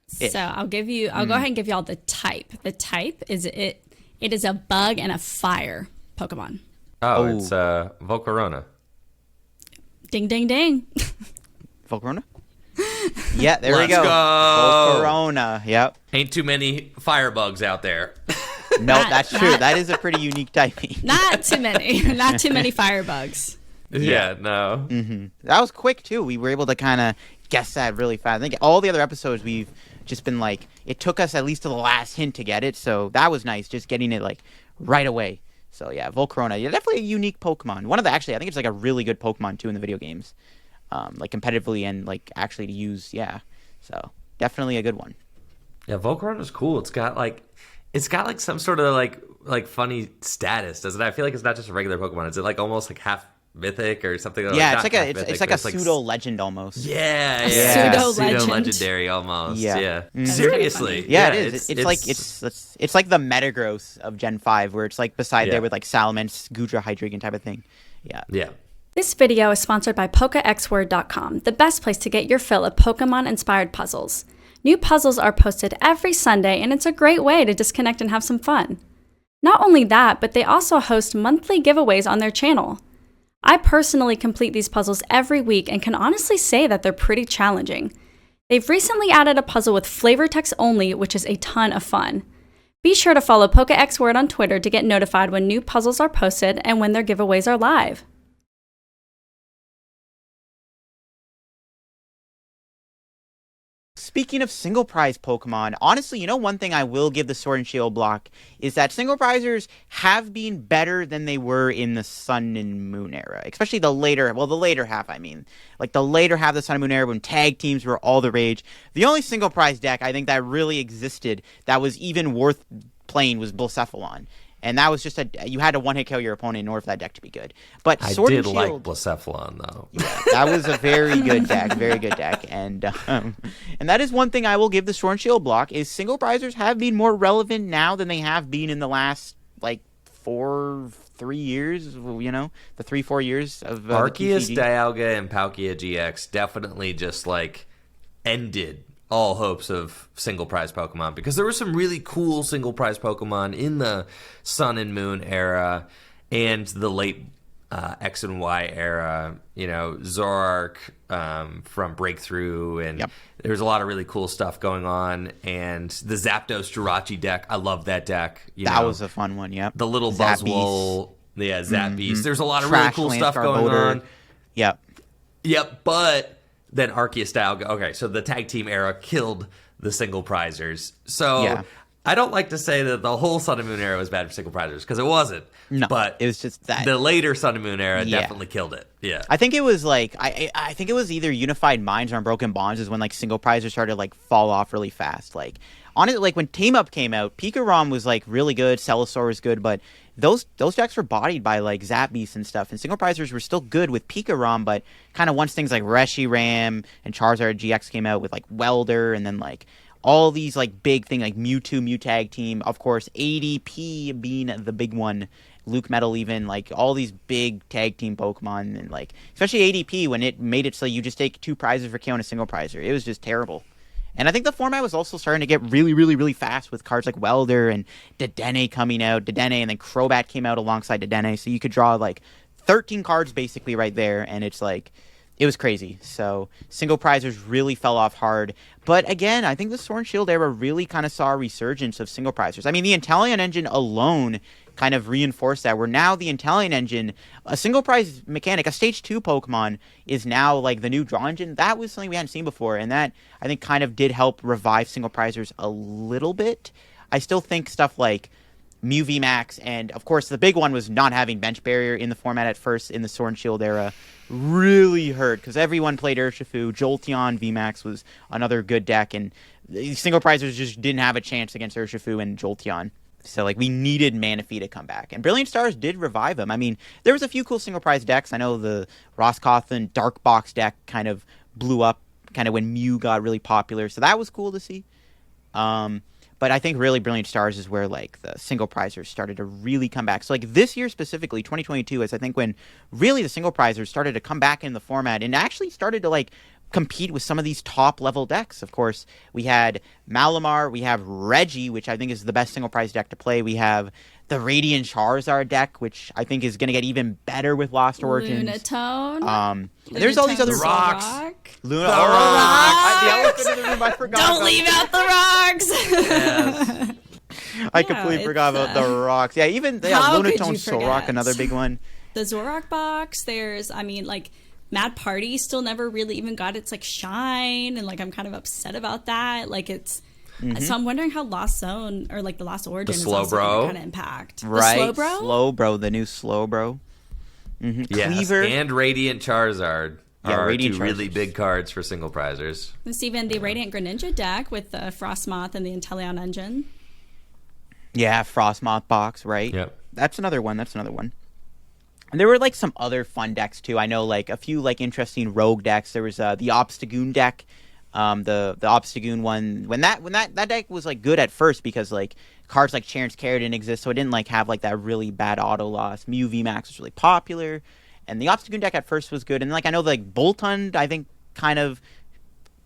So I'll go ahead and give y'all the type. The type is it is a bug and a fire Pokemon. Oh, it's Volcarona. Ding, ding, ding. Volcarona? Yeah, there we go. Volcarona, yep. Ain't too many firebugs out there. No, that's true. That is a pretty unique typing. Not too many. Not too many firebugs. Yeah, no. Mm-hmm. That was quick, too. We were able to kind of guess that really fast. I think all the other episodes we've just been like, it took us at least to the last hint to get it, so that was nice, just getting it like right away. So yeah, Volcarona, yeah, definitely a unique Pokemon. One of the, actually, I think it's like a really good Pokemon too in the video games, like competitively and like actually to use. Yeah, so definitely a good one. Yeah, Volcarona's cool. It's got like some sort of like funny status, doesn't it? I feel like it's not just a regular Pokemon. Is it like almost like half mythic or something? Yeah, it's like a pseudo legend almost. Yeah, pseudo legendary almost. Yeah. Mm-hmm. Seriously. Yeah, it is. It's like the Metagross of Gen 5, where it's like beside there with like Salamence, Gudra, Hydreigon type of thing. Yeah. This video is sponsored by PokeXWord.com, the best place to get your fill of Pokemon-inspired puzzles. New puzzles are posted every Sunday, and it's a great way to disconnect and have some fun. Not only that, but they also host monthly giveaways on their channel. I personally complete these puzzles every week and can honestly say that they're pretty challenging. They've recently added a puzzle with flavor text only, which is a ton of fun. Be sure to follow PokeXWord on Twitter to get notified when new puzzles are posted and when their giveaways are live. Speaking of single prize Pokemon, honestly, you know, one thing I will give the Sword and Shield block is that single prizers have been better than they were in the Sun and Moon era, especially the later half, I mean. Like the later half of the Sun and Moon era when tag teams were all the rage. The only single prize deck I think that really existed that was even worth playing was Blacephalon. And that was just you had to one-hit KO your opponent in order for that deck to be good. But Sword and Shield, I did like Blacephalon, though. Yeah, that was a very good deck, And that is one thing I will give the Sword and Shield block, is single prizers have been more relevant now than they have been in the last, like, 3 years, you know? The 3-4 years of Arceus, TCG. Dialga, and Palkia GX definitely just, like, ended all hopes of single prize Pokemon, because there were some really cool single prize Pokemon in the Sun and Moon era and the late X and Y era. You know, Zoroark from Breakthrough, and there was a lot of really cool stuff going on. And the Zapdos Jirachi deck, I love that deck. That was a fun one. Yep. The little Buzzwole, Zap Beast. There's a lot of Trash really cool stuff Landscar going Boulder. on. Yep, but then Arceus Dialga. Okay, so the tag team era killed the single prizers. So I don't like to say that the whole Sun and Moon era was bad for single prizers, because it wasn't. No, but it was just that the later Sun and Moon era definitely killed it. Yeah, I think it was like I think it was either Unified Minds or Unbroken Bonds is when like single prizers started to like fall off really fast. Like honestly, like when Team Up came out, Pikarom was like really good, Celosaur was good, but those decks were bodied by like Zapbeast and stuff, and single prizers were still good with Pikarom, but kind of once things like Reshiram and Charizard GX came out with like Welder, and then like all these like big thing like Mewtwo, Mewtag team, of course ADP being the big one, Luke Metal, even like all these big tag team Pokemon, and like especially ADP when it made it so you just take 2 prizes for killing a single prizer. It was just terrible. And I think the format was also starting to get really, really, really fast with cards like Welder and Dedenne coming out. Dedenne, and then Crobat came out alongside Dedenne. So you could draw like 13 cards basically right there. And it's like, it was crazy. So single prizers really fell off hard. But again, I think the Sword and Shield era really kind of saw a resurgence of single prizers. I mean, the Inteleon engine alone kind of reinforced that, where now the Inteleon engine, a single prize mechanic, a stage 2 Pokemon, is now like the new draw engine. That was something we hadn't seen before, and that I think kind of did help revive single prizers a little bit. I still think stuff like Mew VMAX, and of course the big one was not having bench barrier in the format at first in the Sword and Shield era, really hurt, because everyone played Urshifu. Jolteon VMAX was another good deck, and the single prizers just didn't have a chance against Urshifu and Jolteon. So, like, we needed Manaphy to come back. And Brilliant Stars did revive him. I mean, there was a few cool single prize decks. I know the Roscothan Dark Box deck kind of blew up kind of when Mew got really popular. So that was cool to see. But I think really Brilliant Stars is where, like, the single prizers started to really come back. So, like, this year specifically, 2022, is I think when really the single prizers started to come back in the format and actually started to, like, compete with some of these top-level decks. Of course, we had Malamar, we have Reggie, which I think is the best single-prize deck to play. We have the Radiant Charizard deck, which I think is going to get even better with Lost Origins. Lunatone. There's all these other rocks. Luna, The rocks. The elephant in the room, I forgot. Don't leave out the rocks. Yes. I completely forgot about the rocks. Yeah, even How could Lunatone you Solrock, forget? another big one. The Zoroark box. There's, I mean, like, Mad Party still never really even got its like shine, and like I'm kind of upset about that. Like it's so I'm wondering how Lost Zone or like the Lost Origin is also Slowbro. kind of impact. Right, The Slowbro? Slowbro, the new Slowbro. Yes, Cleaver. and Radiant Charizard are Radiant 2 really Charizards. big cards for single prizers. There's even the Radiant Greninja deck with the Frostmoth and the Inteleon engine. Yeah, Frostmoth box, right? Yep. That's another one. And there were like some other fun decks too. I know like a few like interesting rogue decks. There was the Obstagoon deck, the Obstagoon one. When that deck was like good at first because like cards like Chance Care didn't exist, so it didn't like have like that really bad auto loss. Mew VMAX was really popular, and the Obstagoon deck at first was good. And like I know like Boltund, I think kind of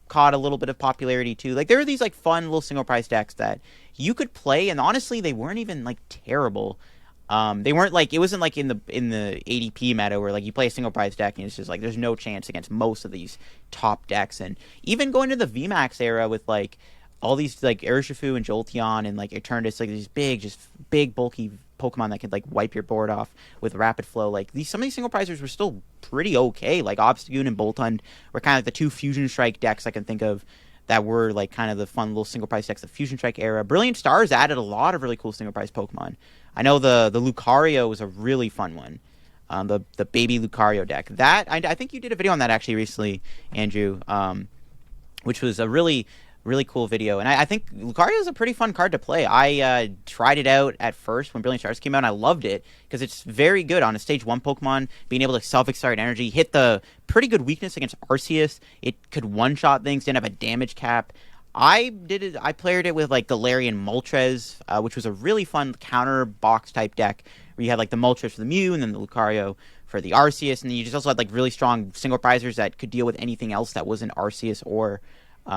caught a little bit of popularity too. Like there were these like fun little single price decks that you could play, and honestly they weren't even like terrible. They weren't like, it wasn't like in the ADP meta where like you play a single prize deck and it's just like there's no chance against most of these top decks. And even going to the VMAX era with like all these like Urshifu and Jolteon and like Eternatus, like these big bulky Pokemon that could like wipe your board off with rapid flow. Like some of these single prizers were still pretty okay. Like Obstagoon and Boltund were kind of like the two Fusion Strike decks I can think of that were like kind of the fun little single prize decks, the Fusion Strike era. Brilliant Stars added a lot of really cool single prize Pokemon. I know the Lucario was a really fun one. The baby Lucario deck. That I think you did a video on that actually recently, Andrew, which was a really cool video. And I think Lucario is a pretty fun card to play. I tried it out at first when Brilliant Stars came out, and I loved it because it's very good on a Stage 1 Pokemon, being able to self-accelerate energy, hit the pretty good weakness against Arceus. It could one-shot things, didn't have a damage cap. I played it with like Galarian Moltres, which was a really fun counter box type deck where you had like the Moltres for the Mew and then the Lucario for the Arceus, and then you just also had like really strong single prizers that could deal with anything else that wasn't Arceus or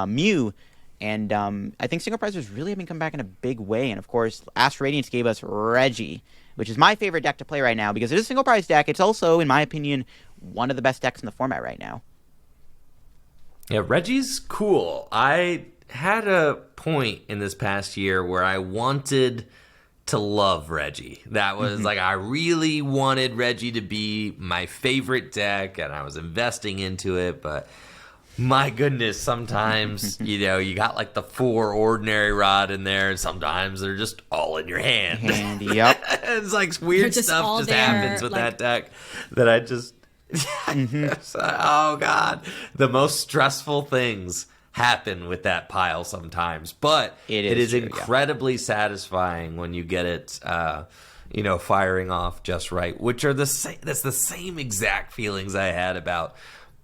Mew. And I think single prizers really have been coming back in a big way. And of course, Astral Radiance gave us Reggie, which is my favorite deck to play right now because it is a single prize deck. It's also, in my opinion, one of the best decks in the format right now. Yeah, Reggie's cool. I had a point in this past year where I wanted to love Reggie. That was like, I really wanted Reggie to be my favorite deck, and I was investing into it, but my goodness, sometimes, you got like the 4 Ordinary Rod in there, and sometimes they're just all in your hand. Yep. It's like weird stuff just happens with that deck that I just... Oh, God. The most stressful things happen with that pile sometimes, but it is true, incredibly satisfying when you get it, firing off just right, which are that's the same exact feelings I had about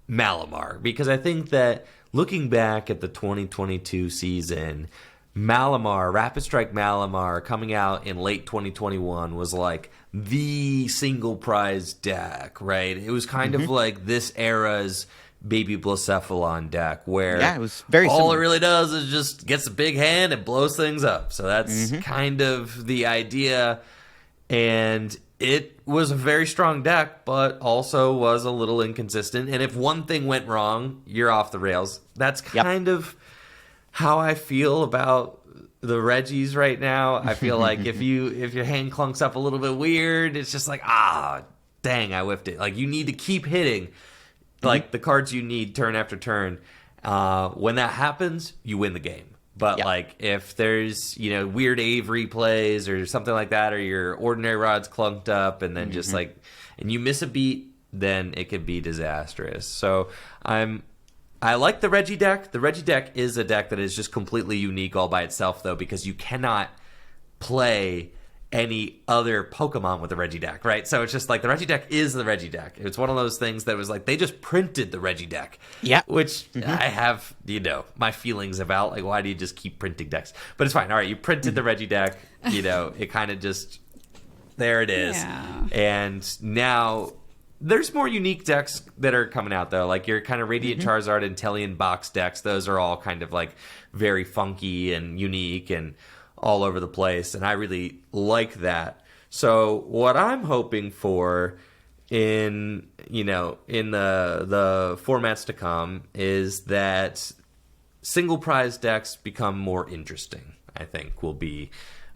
Malamar, because I think that looking back at the 2022 season, Rapid Strike Malamar coming out in late 2021 was like the single prize deck, right? It was kind of like this era's Baby Blacephalon deck, where it was very all similar. it really does is just gets a big hand and blows things up. So that's kind of the idea, and it was a very strong deck, but also was a little inconsistent. And if one thing went wrong, you're off the rails. That's kind of how I feel about the Reggies right now. I feel like if your hand clunks up a little bit weird, it's just like, dang, I whiffed it. Like, you need to keep hitting like the cards you need turn after turn. When that happens, you win the game. But like if there's weird Avery plays or something like that, or your Ordinary Rod's clunked up, and then just like, and you miss a beat, then it could be disastrous. So I like the Reggie deck. The Reggie deck is a deck that is just completely unique all by itself, though, because you cannot play any other Pokemon with the Reggie deck, right? So it's just like the Reggie deck is the Reggie deck. It's one of those things that was like they just printed the Reggie deck. Yeah. Which I have, my feelings about. Like, why do you just keep printing decks? But it's fine. All right, you printed the Reggie deck. It kind of just, there it is. Yeah. And now there's more unique decks that are coming out, though. Like your kind of Radiant Charizard and Tellian box decks. Those are all kind of like very funky and unique and all over the place, and I really like that. So what I'm hoping for in the formats to come is that single prize decks become more interesting. I think will be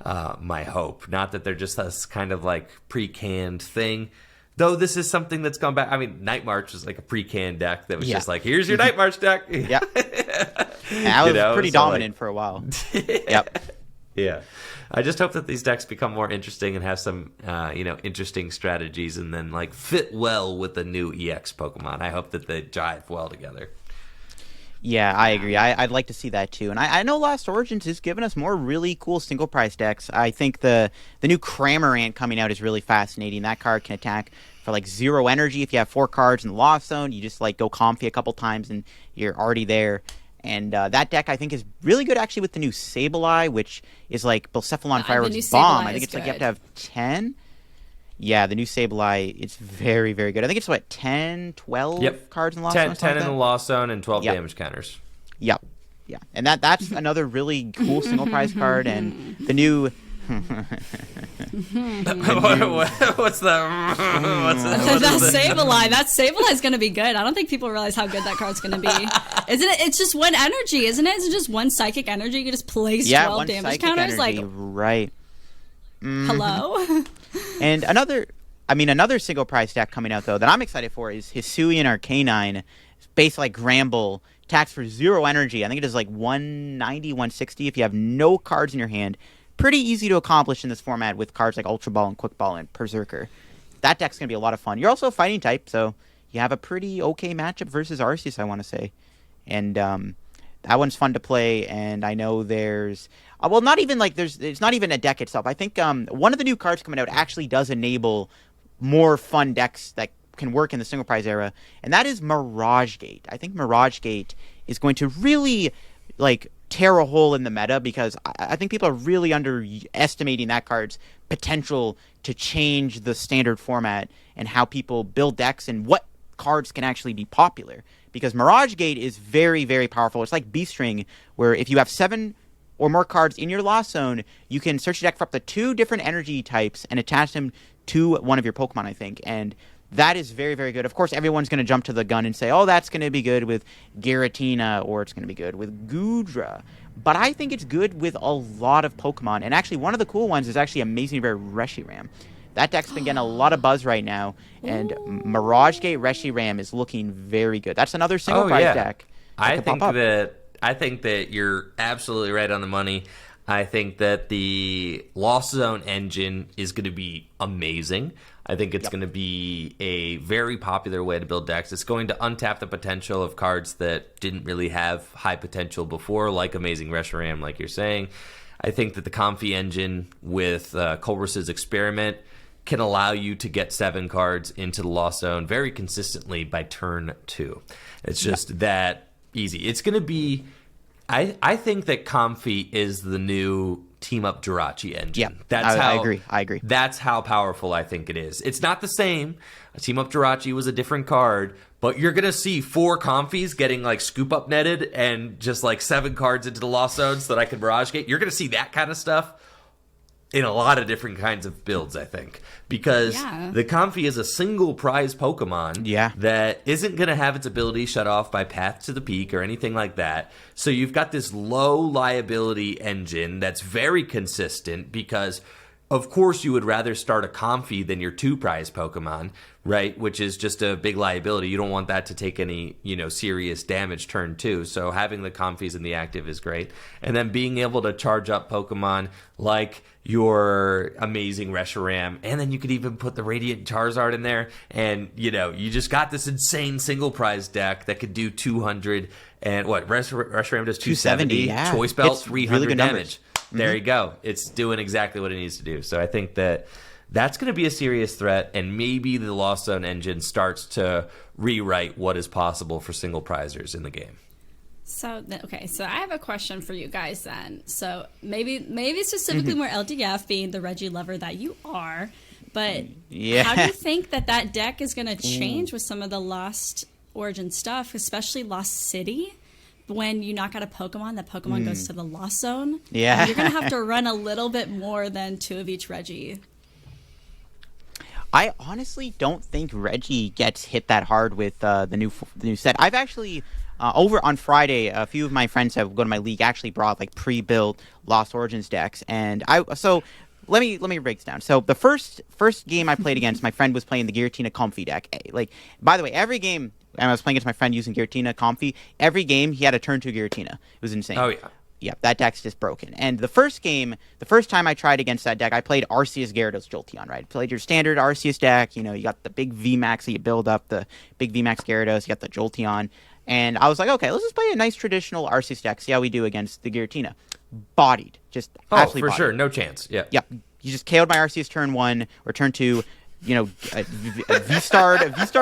my hope. Not that they're just this kind of like pre-canned thing. Though this is something that's gone back. I mean, Night March was like a pre-canned deck that was just like, here's your Night March deck. Yeah. That was pretty dominant for a while. Yep. Yeah. I just hope that these decks become more interesting and have some, interesting strategies, and then like fit well with the new EX Pokemon. I hope that they jive well together. Yeah, I agree. I'd like to see that too. And I know Lost Origins has given us more really cool single price decks. I think the new Cramorant coming out is really fascinating. That card can attack for like 0 energy. If you have 4 cards in the Lost Zone, you just like go Comfy a couple times and you're already there. And that deck, I think, is really good, actually, with the new Sableye, which is like Blacephalon Fireworks Bomb. I think it's like you have to have 10. Yeah, the new Sableye, it's very, very good. I think it's, 10, 12 cards in the Lost Zone? 10 in the Lost Zone and 12 damage counters. Yep. Yeah, and that's another really cool single prize card. And the new What's that? That Sableye. That Sableye is going to be good. I don't think people realize how good that card's going to be. Isn't it? It's just one energy, isn't it? Is it just one psychic energy? You can just place 12 damage counters. Energy, right. Hello? And another single prize deck coming out, though, that I'm excited for is Hisuian Arcanine. It's based like Gramble. Attacks for 0 energy. I think it is like 190, 160 if you have no cards in your hand. Pretty easy to accomplish in this format with cards like Ultra Ball and Quick Ball and Berserker. That deck's going to be a lot of fun. You're also a fighting type, so you have a pretty okay matchup versus Arceus, I want to say. And that one's fun to play, and I know there's... it's not even a deck itself. I think one of the new cards coming out actually does enable more fun decks that can work in the single prize era, and that is Mirage Gate. I think Mirage Gate is going to really tear a hole in the meta, because I think people are really underestimating that card's potential to change the standard format and how people build decks and what cards can actually be popular. Because Mirage Gate is very, very powerful. It's like Beast Ring, where if you have 7 or more cards in your Lost Zone, you can search your deck for up to 2 different energy types and attach them to one of your Pokemon, I think. And that is very, very good. Of course, everyone's going to jump to the gun and say, oh, that's going to be good with Giratina, or it's going to be good with Goodra. But I think it's good with a lot of Pokemon. And actually, one of the cool ones is actually Amazing Rare Reshiram. That deck's been getting a lot of buzz right now. And Mirage Gate Reshiram is looking very good. That's another single prize deck. I think that you're absolutely right on the money. I think that the Lost Zone engine is going to be amazing. I think it's going to be a very popular way to build decks. It's going to untap the potential of cards that didn't really have high potential before, like Amazing Reshiram, like you're saying. I think that the Comfy engine with Colress's Experiment can allow you to get 7 cards into the Lost Zone very consistently by turn 2. It's just that easy. It's going to be... I think that Comfy is the new Team Up Jirachi engine. Yeah, I agree. That's how powerful I think it is. It's not the same. Team Up Jirachi was a different card, but you're going to see 4 Comfies getting scoop up netted and just 7 cards into the Lost Zones so that I can Mirage Gate. You're going to see that kind of stuff in a lot of different kinds of builds, I think. Because the Comfy is a single prize Pokemon that isn't going to have its ability shut off by Path to the Peak or anything like that. So you've got this low liability engine that's very consistent, because of course you would rather start a Comfy than your 2 prize Pokemon, right? Which is just a big liability. You don't want that to take any, serious damage turn 2. So having the Comfies in the active is great. And then being able to charge up Pokemon like your Amazing Reshiram, and then you could even put the Radiant Charizard in there, and you just got this insane single prize deck that could do 200, and Reshiram does 270, Choice Belt it's 300 really damage. There you go. It's doing exactly what it needs to do. So I think that that's going to be a serious threat, and maybe the Lost Zone engine starts to rewrite what is possible for single prizers in the game. So I have a question for you guys then. So maybe specifically more LDF, being the Reggie lover that you are, but how do you think that deck is going to change with some of the Lost Origin stuff, especially Lost City? When you knock out a Pokemon, that Pokemon goes to the Lost Zone. Yeah. You're going to have to run a little bit more than 2 of each Reggie. I honestly don't think Reggie gets hit that hard with the new set. I've actually... over on Friday, a few of my friends have gone to my league actually brought pre-built Lost Origins decks, and let me break this down. So the first game I played against, my friend was playing the Giratina Comfy deck. By the way, every game I was playing against my friend using Giratina Comfy, every game he had a turn 2 Giratina. It was insane. Oh yeah. Yeah, that deck's just broken. And the first time I tried against that deck, I played Arceus Gyarados Jolteon, right? Played your standard Arceus deck. You got the big VMAX that you build up, the big VMAX Gyarados, you got the Jolteon. And I was like, okay, let's just play a nice traditional Arceus deck, see how we do against the Giratina. Bodied. Just absolutely bodied. Sure. No chance. Yeah. Yep. You just KO'd my Arceus turn 1 or turn 2. V-starred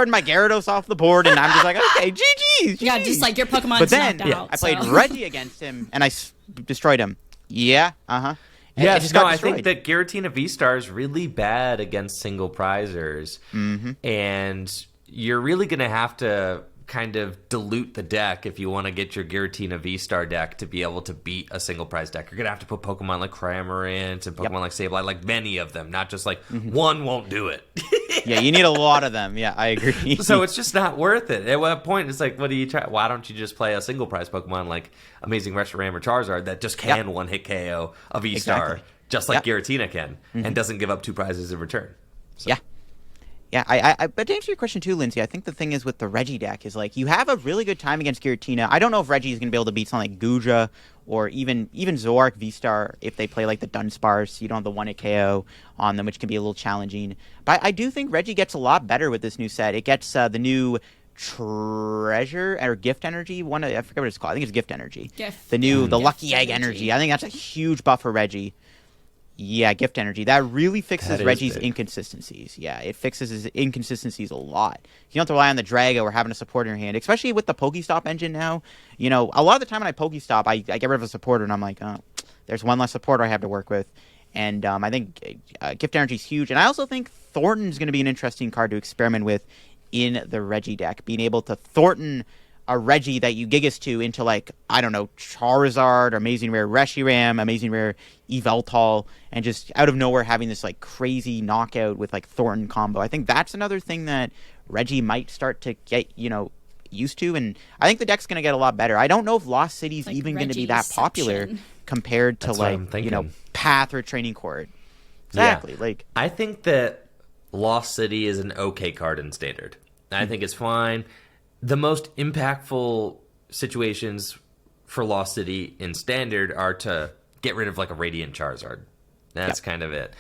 my Gyarados off the board, and I'm just like, okay, GG's. Yeah, just your Pokemon's but then, knocked out. I played Reggie against him, and I destroyed him. Yeah, I think that Giratina V-Star is really bad against single prizers, and you're really going to have to kind of dilute the deck if you want to get your Giratina V-Star deck to be able to beat a single prize deck. You're going to have to put Pokemon like Cramorant and Pokemon like Sableye, like many of them, not just like one won't do it. Yeah, you need a lot of them. Yeah, I agree. So it's just not worth it. At what point, it's like, what do you try? Why don't you just play a single prize Pokemon like Amazing Reshiram or Charizard that just can one-hit KO a V-Star, just like Giratina can, and doesn't give up 2 prizes in return? So. Yeah. Yeah, but to answer your question too, Lindsay, I think the thing is with the Reggie deck is like you have a really good time against Giratina. I don't know if Reggie is going to be able to beat something like Guja or even Zoroark V-Star if they play like the Dunsparce. You don't have the 1-hit KO on them, which can be a little challenging. But I do think Reggie gets a lot better with this new set. It gets the new treasure or gift energy. I forget what it's called. I think it's gift energy. The lucky egg energy. I think that's a huge buff for Reggie. Yeah, gift energy. That really fixes Reggie's inconsistencies. Yeah, it fixes his inconsistencies a lot. You don't have to rely on the Drago or having a support in your hand, especially with the Pokestop engine now. You know, a lot of the time when I Pokestop, I get rid of a supporter, and I'm like, oh, there's one less supporter I have to work with. And I think gift energy is huge. And I also think Thornton's going to be an interesting card to experiment with in the Reggie deck. Being able to Thornton a Reggie that you Gigas to into, like, I don't know, Charizard, or Amazing Rare Reshiram, Amazing Rare Yveltal, and just out of nowhere having this, like, crazy knockout with, like, Thornton combo. I think that's another thing that Reggie might start to get, used to, and I think the deck's going to get a lot better. I don't know if Lost City's like even going to be that popular compared to, like, Path or Training Court. Exactly. Yeah. Like, I think that Lost City is an okay card in Standard. I think it's fine. The most impactful situations for Lost City in Standard are to get rid of like a Radiant Charizard. That's kind of it.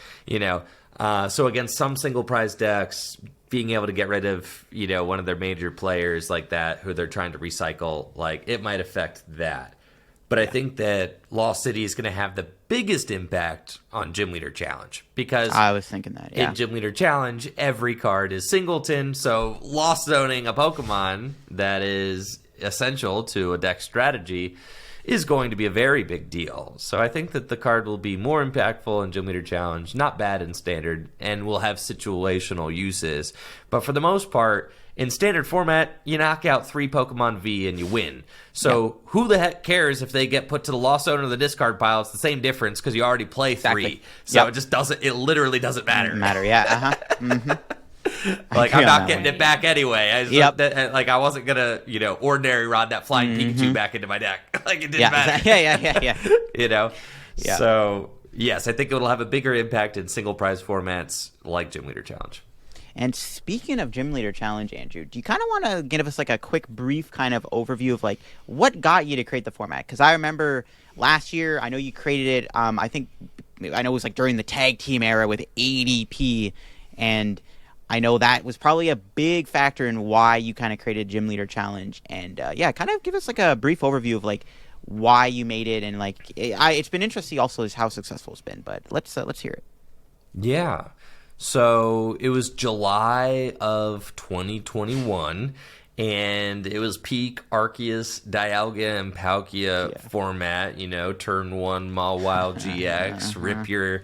So against some single prize decks, being able to get rid of, one of their major players like that who they're trying to recycle, like, it might affect that. But I think that Lost City is going to have the biggest impact on Gym Leader Challenge, because I was thinking that, in Gym Leader Challenge, every card is singleton, so Lost Zoning a Pokemon that is essential to a deck strategy is going to be a very big deal. So I think that the card will be more impactful in Gym Leader Challenge, not bad in Standard, and will have situational uses. But for the most part, in Standard format, you knock out 3 Pokemon V and you win. So who the heck cares if they get put to the Lost Zone or the discard pile? It's the same difference because you already play 3. So it just doesn't, it literally doesn't matter. Like, I'm not getting it back anyway. I wasn't going to, ordinary rod that flying Pikachu back into my deck. Like, it didn't matter. So, yes, I think it'll have a bigger impact in single prize formats like Gym Leader Challenge. And speaking of Gym Leader Challenge, Andrew, do you kind of want to give us like a quick, brief kind of overview of like what got you to create the format? Because I remember last year, I know you created it. I know it was like during the tag team era with ADP, and I know that was probably a big factor in why you kind of created Gym Leader Challenge. And kind of give us like a brief overview of like why you made it, and like it's been interesting also is how successful it's been. But let's hear it. Yeah. So it was July of 2021, and it was peak Arceus, Dialga, and Palkia format, turn 1 Mawile GX, rip your,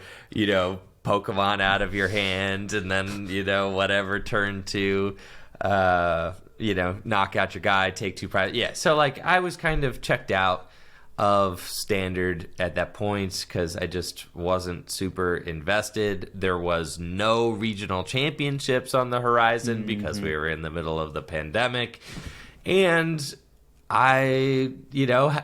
Pokemon out of your hand, and then, whatever, turn 2, knock out your guy, take 2 prizes. Yeah, so, like, I was kind of checked out of Standard at that point because I just wasn't super invested. There was no regional championships on the horizon because we were in the middle of the pandemic, and I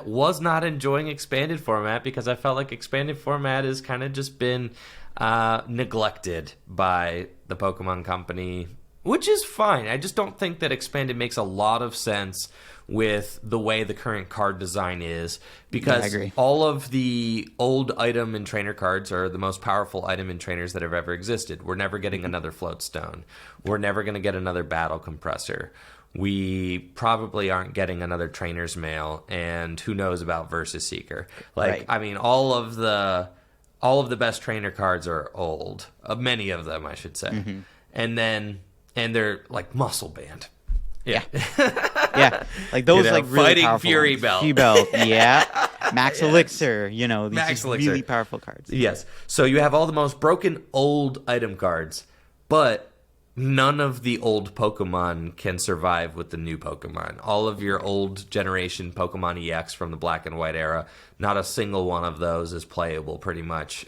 was not enjoying expanded format because I felt like expanded format has kind of just been neglected by the Pokemon Company, which is fine. I just don't think that expanded makes a lot of sense with the way the current card design is, because all of the old item and trainer cards are the most powerful item and trainers that have ever existed. We're never getting another Floatstone. We're never going to get another Battle Compressor. We probably aren't getting another Trainer's Mail, and who knows about Versus Seeker. I mean, all of the best trainer cards are old. Many of them, I should say. And they're like Muscle Band. Like those, like really Fighting powerful Fury ones. Belt. Max Elixir, these Max really Elixir. powerful cards. Yes. So you have all the most broken old item cards, but none of the old Pokemon can survive with the new Pokemon. All of your old generation Pokemon EX from the Black and White era, not a single one of those is playable pretty much.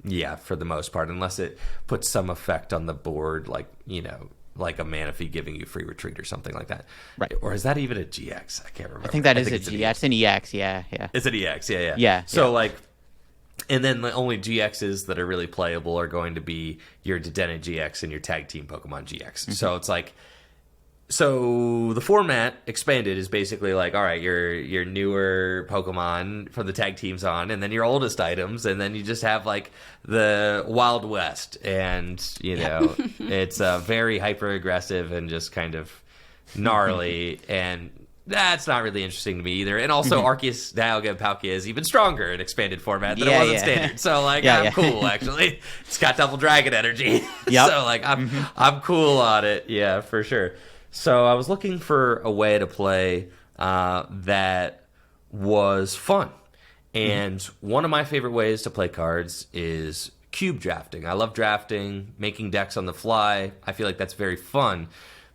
Yeah, for the most part, unless it puts some effect on the board, like, like a Manaphy giving you free retreat or something like that. Right. Or is that even a GX? I can't remember. I think that is a GX. It's an EX, yeah. It's an EX, yeah. Yeah. So, and then the only GXs that are really playable are going to be your Dedenne GX and your Tag Team Pokemon GX. So it's like, so the format expanded is basically like, all right, your newer Pokemon from the tag teams on, and then your oldest items, and then you just have like the Wild West, and it's very hyper aggressive and just kind of gnarly, and that's not really interesting to me either. And also, Arceus, Dialga, and Palkia is even stronger in expanded format than it was in standard. So I'm cool actually. It's got double dragon energy. Yep. So I'm cool on it. Yeah, for sure. So I was looking for a way to play that was fun. And one of my favorite ways to play cards is cube drafting. I love drafting, making decks on the fly. I feel like that's very fun.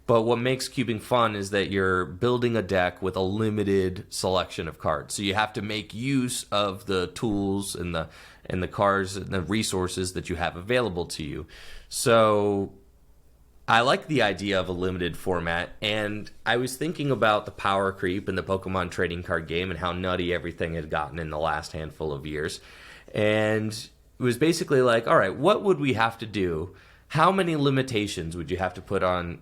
But what makes cubing fun is that you're building a deck with a limited selection of cards. So you have to make use of the tools and the cards and the resources that you have available to you. So I like the idea of a limited format, and I was thinking about the power creep in the Pokemon trading card game and how nutty everything had gotten in the last handful of years. And it was basically like, all right, what would we have to do? How many limitations would you have to put on,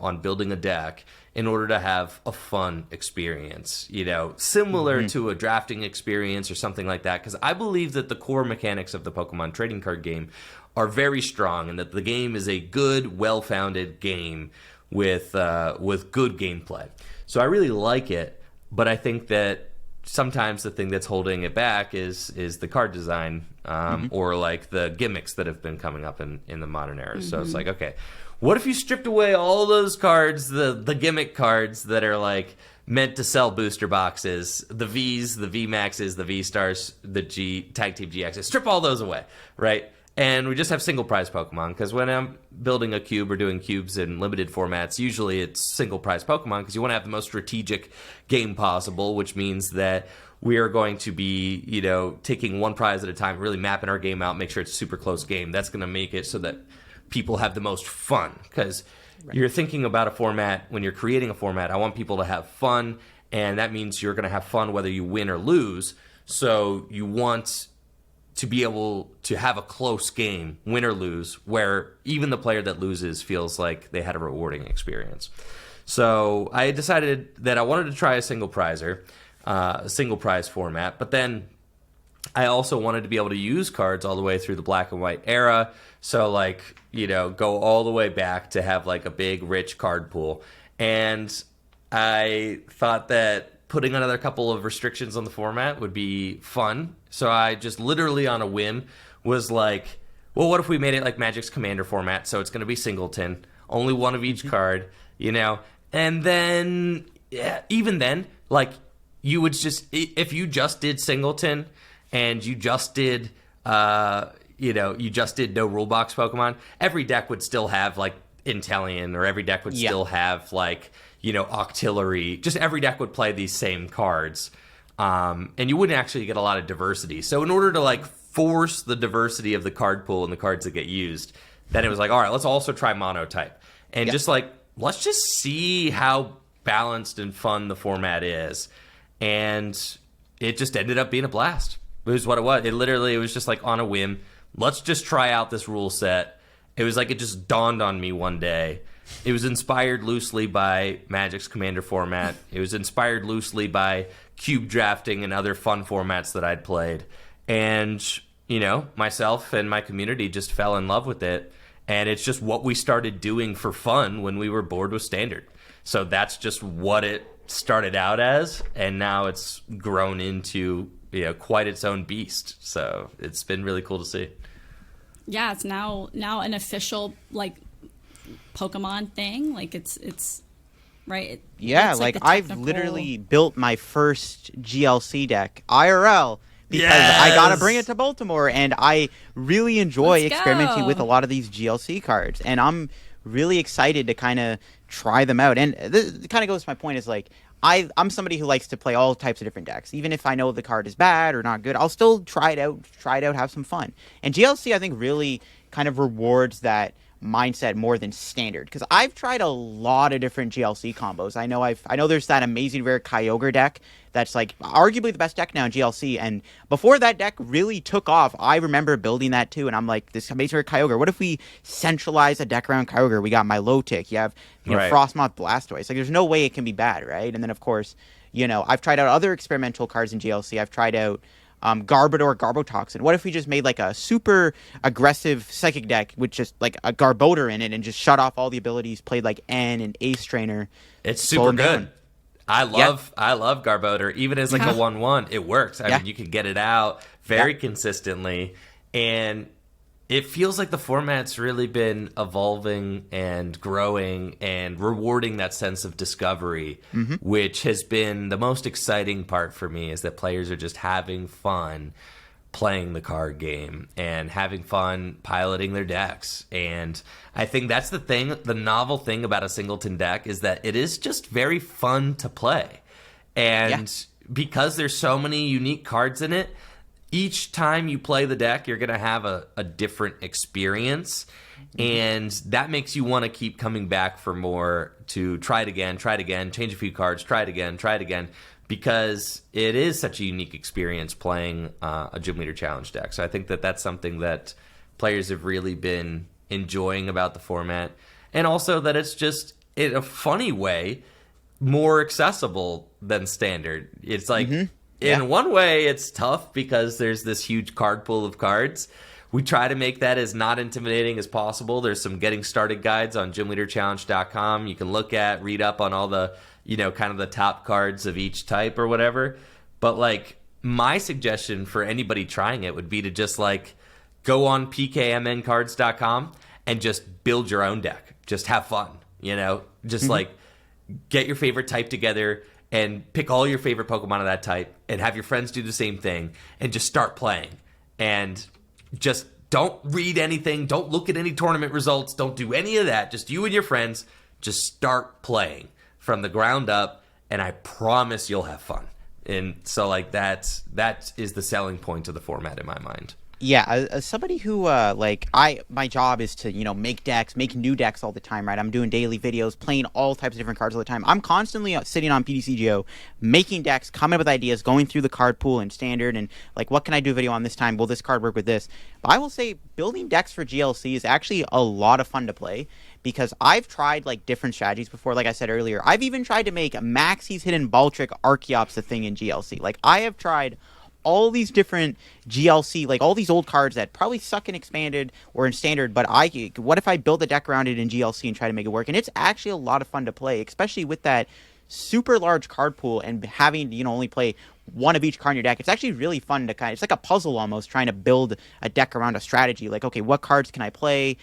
on building a deck in order to have a fun experience, similar to a drafting experience or something like that? Because I believe that the core mechanics of the Pokemon trading card game are very strong, and that the game is a good, well-founded game with good gameplay. So I really like it, but I think that sometimes the thing that's holding it back is the card design, or like the gimmicks that have been coming up in the modern era. So it's like, okay, what if you stripped away all those cards, the gimmick cards that are like meant to sell booster boxes, the Vs, the V Maxes, the V Stars, the Tag Team GXs, strip all those away, right? And we just have single prize Pokemon, because when I'm building a cube or doing cubes in limited formats, usually it's single prize Pokemon, because you want to have the most strategic game possible, which means that we are going to be, taking one prize at a time, really mapping our game out, make sure it's a super close game. That's going to make it so that people have the most fun, because you're thinking about a format, when you're creating a format, I want people to have fun, and that means you're going to have fun whether you win or lose. So you want to be able to have a close game, win or lose, where even the player that loses feels like they had a rewarding experience. So I decided that I wanted to try a single prize format, but then I also wanted to be able to use cards all the way through the Black and White era. So go all the way back to have like a big, rich card pool. And I thought that putting another couple of restrictions on the format would be fun. So I just literally on a whim was like, well, what if we made it like Magic's Commander format? So it's going to be singleton, only one of each card, And then, even then, like, you would just, if you just did singleton and you just did, you just did no rule box Pokemon, every deck would still have like Inteleon, or every deck would still have like, Octillery. Just every deck would play these same cards. And you wouldn't actually get a lot of diversity. So in order to like force the diversity of the card pool and the cards that get used, then it was like, all right, let's also try monotype. And just like, let's just see how balanced and fun the format is. And it just ended up being a blast. It was what it was. It was just like on a whim. Let's just try out this rule set. It was like it just dawned on me one day. It was inspired loosely by Magic's Commander format. It was inspired loosely by cube drafting and other fun formats that I'd played. And, myself and my community just fell in love with it. And it's just what we started doing for fun when we were bored with Standard. So that's just what it started out as. And now it's grown into, quite its own beast. So it's been really cool to see. Yeah, it's now an official, like, Pokemon thing. Like, it's right. Yeah, it's like the I've technical... literally built my first GLC deck IRL because I gotta bring it to Baltimore, and I really enjoy experimenting with a lot of these GLC cards, and I'm really excited to kind of try them out. And this kind of goes to my point is like, I'm somebody who likes to play all types of different decks. Even if I know the card is bad or not good, I'll still try it out, have some fun. And GLC, I think, really kind of rewards that mindset more than standard, because I've tried a lot of different GLC combos. I know there's that amazing rare Kyogre deck that's like arguably the best deck now in GLC, and before that deck really took off, I remember building that too, and I'm like, this amazing rare Kyogre, what if we centralize a deck around Kyogre? We got Milotic, you have Frostmoth, Blastoise, like there's no way it can be bad, right? And then of course, I've tried out other experimental cards in GLC. I've tried out Garbodor, Garbotoxin. What if we just made like a super aggressive psychic deck with just like a Garbodor in it and just shut off all the abilities, played like N and Ace Trainer? It's super good. I love Garbodor. Even as like a 1/1, it works. I mean, you can get it out very consistently, and it feels like the format's really been evolving and growing and rewarding that sense of discovery, which has been the most exciting part for me, is that players are just having fun playing the card game and having fun piloting their decks. And I think that's the novel thing about a singleton deck, is that it is just very fun to play. And because there's so many unique cards in it, each time you play the deck, you're going to have a different experience, and that makes you want to keep coming back for more, to try it again, change a few cards, try it again, because it is such a unique experience playing a Gym Leader Challenge deck. So I think that that's something that players have really been enjoying about the format, and also that it's just, in a funny way, more accessible than Standard. It's like... In one way, it's tough because there's this huge card pool of cards. We try to make that as not intimidating as possible. There's some getting started guides on gymleaderchallenge.com. You can read up on all the, kind of the top cards of each type or whatever. But like, my suggestion for anybody trying it would be to just like go on pkmncards.com and just build your own deck. Just have fun, just like get your favorite type together and pick all your favorite Pokemon of that type and have your friends do the same thing and just start playing. And just don't read anything. Don't look at any tournament results. Don't do any of that. Just you and your friends just start playing from the ground up, and I promise you'll have fun. And so like that is the selling point of the format in my mind. Yeah, as somebody who, my job is to, make new decks all the time, right? I'm doing daily videos, playing all types of different cards all the time. I'm constantly sitting on PTCGO, making decks, coming up with ideas, going through the card pool and Standard, and, like, what can I do a video on this time? Will this card work with this? But I will say building decks for GLC is actually a lot of fun to play, because I've tried, like, different strategies before. Like I said earlier, I've even tried to make Maxie's Hidden Baltric Archeops a thing in GLC. Like, I have tried all these different GLC, like all these old cards that probably suck in Expanded or in Standard, but what if I build a deck around it in GLC and try to make it work? And it's actually a lot of fun to play, especially with that super large card pool and having, only play one of each card in your deck. It's actually really fun to it's like a puzzle almost, trying to build a deck around a strategy. Like, okay, what cards can I play?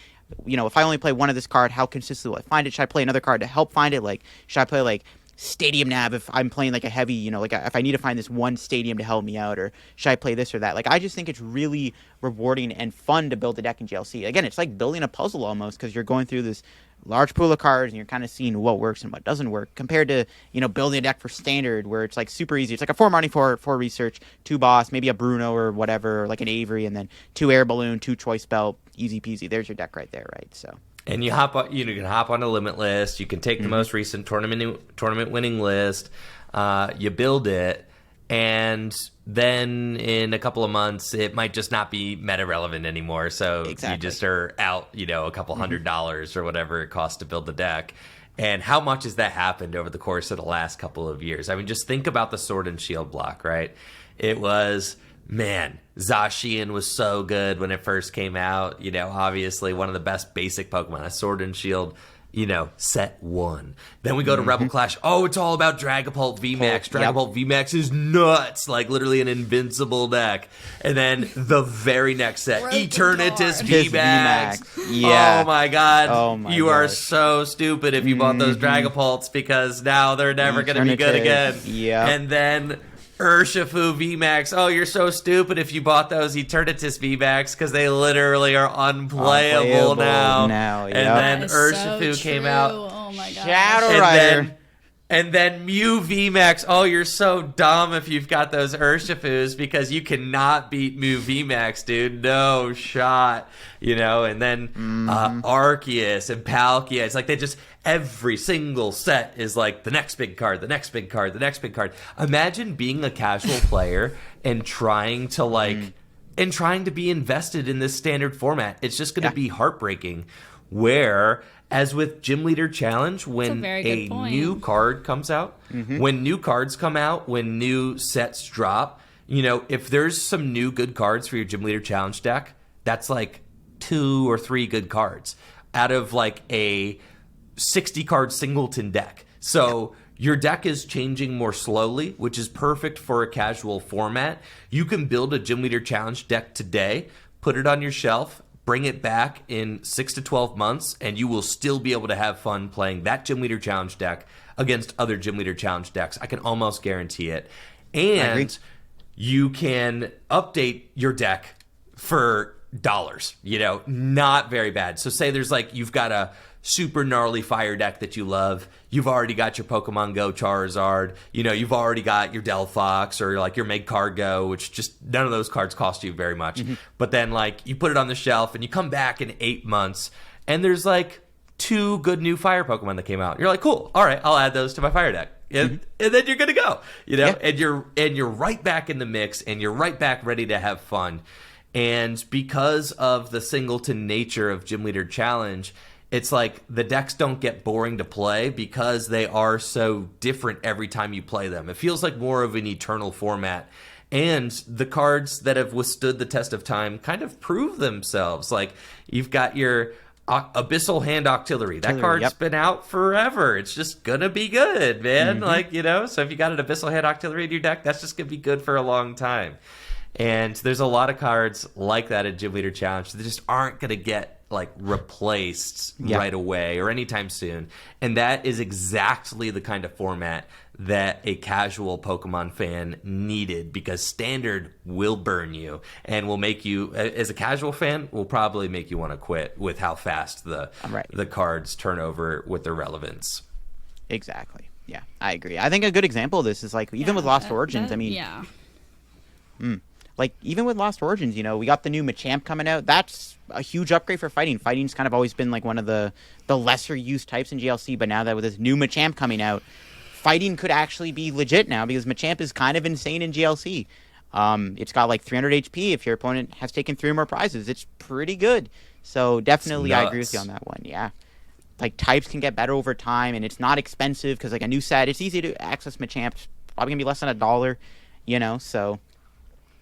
If I only play one of this card, how consistently will I find it? Should I play another card to help find it? Like, should I play like Stadium Nav if I'm playing like a heavy, if I need to find this one stadium to help me out, or should I play this or that? Like, I just think it's really rewarding and fun to build a deck in GLC. Again, it's like building a puzzle almost, because you're going through this large pool of cards and you're kind of seeing what works and what doesn't work, compared to, building a deck for Standard, where it's like super easy. It's like a 4 Money, 4 research, 2 boss, maybe a Bruno or whatever, or like an Avery, and then 2 Air Balloon, 2 Choice Belt, easy peasy. There's your deck right there, right? So. And you can hop on a limit list. You can take the most recent tournament winning list. You build it, and then in a couple of months, it might just not be meta relevant anymore. So you just are out, a couple $100 or whatever it costs to build the deck. And how much has that happened over the course of the last couple of years? I mean, just think about the Sword and Shield block, right? It was, man, Zacian was so good when it first came out. Obviously one of the best basic Pokemon, a Sword and Shield, set 1. Then we go to Rebel Clash. Oh, it's all about Dragapult VMAX. Dragapult VMAX is nuts, like literally an invincible deck. And then the very next set, Eternatus VMAX. Yeah. Oh my god. You are so stupid if you bought those Dragapults, because now they're never going to be good again. Yeah. And then Urshifu VMAX. Oh, you're so stupid if you bought those Eternatus VMAX because they literally are unplayable now. Yep. And then That is Urshifu so came true. out. Oh my god. Shadow Rider. And then Mew VMAX. Oh, you're so dumb if you've got those Urshifus because you cannot beat Mew VMAX, dude. No shot. And then Arceus and Palkia. It's like they just, every single set is like the next big card, the next big card, the next big card. Imagine being a casual player and trying to be invested in this standard format. It's just going to be heartbreaking. Where, as with Gym Leader Challenge, when a new card comes out, when new cards come out, when new sets drop, if there's some new good cards for your Gym Leader Challenge deck, that's like 2 or 3 good cards out of like a 60 card singleton deck. So your deck is changing more slowly, which is perfect for a casual format. You can build a Gym Leader Challenge deck today, put it on your shelf, bring it back in 6 to 12 months, and you will still be able to have fun playing that Gym Leader Challenge deck against other Gym Leader Challenge decks. I can almost guarantee it. And you can update your deck for dollars, not very bad. So say there's you've got a super gnarly fire deck that you love. You've already got your Pokemon Go Charizard. You've already got your Delphox or your Magcargo, which just none of those cards cost you very much. But then you put it on the shelf and you come back in 8 months and there's 2 good new fire Pokemon that came out. You're like, cool. All right, I'll add those to my fire deck. And then you're good to go. And you're right back in the mix and you're right back ready to have fun. And because of the singleton nature of Gym Leader Challenge, it's the decks don't get boring to play because they are so different every time you play them. It feels like more of an eternal format. And the cards that have withstood the test of time kind of prove themselves. You've got your Abyssal Hand Octillery. That card's been out forever. It's just going to be good, man. So if you got an Abyssal Hand Octillery in your deck, that's just going to be good for a long time. And there's a lot of cards like that in Gym Leader Challenge that just aren't going to get replaced right away or anytime soon. And that is exactly the kind of format that a casual Pokemon fan needed, because standard will burn you and will make you, as a casual fan, will probably make you want to quit with how fast the cards turn over with their relevance. Exactly. Yeah, I agree. I think a good example of this is even with Lost Origins. Even with Lost Origins, we got the new Machamp coming out. That's a huge upgrade for fighting. Fighting's kind of always been one of the lesser used types in GLC, but now that with this new Machamp coming out, fighting could actually be legit now because Machamp is kind of insane in GLC. It's got 300 HP if your opponent has taken 3 or more prizes. It's pretty good. So definitely I agree with you on that one. Yeah. Types can get better over time, and it's not expensive because a new set, it's easy to access Machamp. It's probably going to be less than $1, so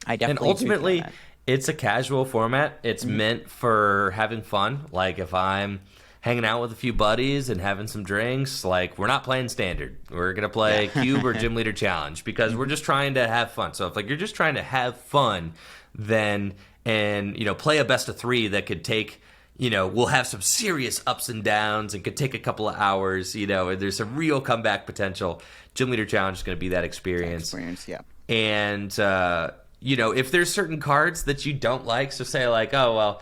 I definitely. And ultimately, it's a casual format. It's meant for having fun. If I'm hanging out with a few buddies and having some drinks, we're not playing standard. We're going to play Cube or Gym Leader Challenge because we're just trying to have fun. So if you're just trying to have fun, then play a best of 3 that could take, we'll have some serious ups and downs and could take a couple of hours, and there's some real comeback potential. Gym Leader Challenge is going to be that experience. And if there's certain cards that you don't like, so say the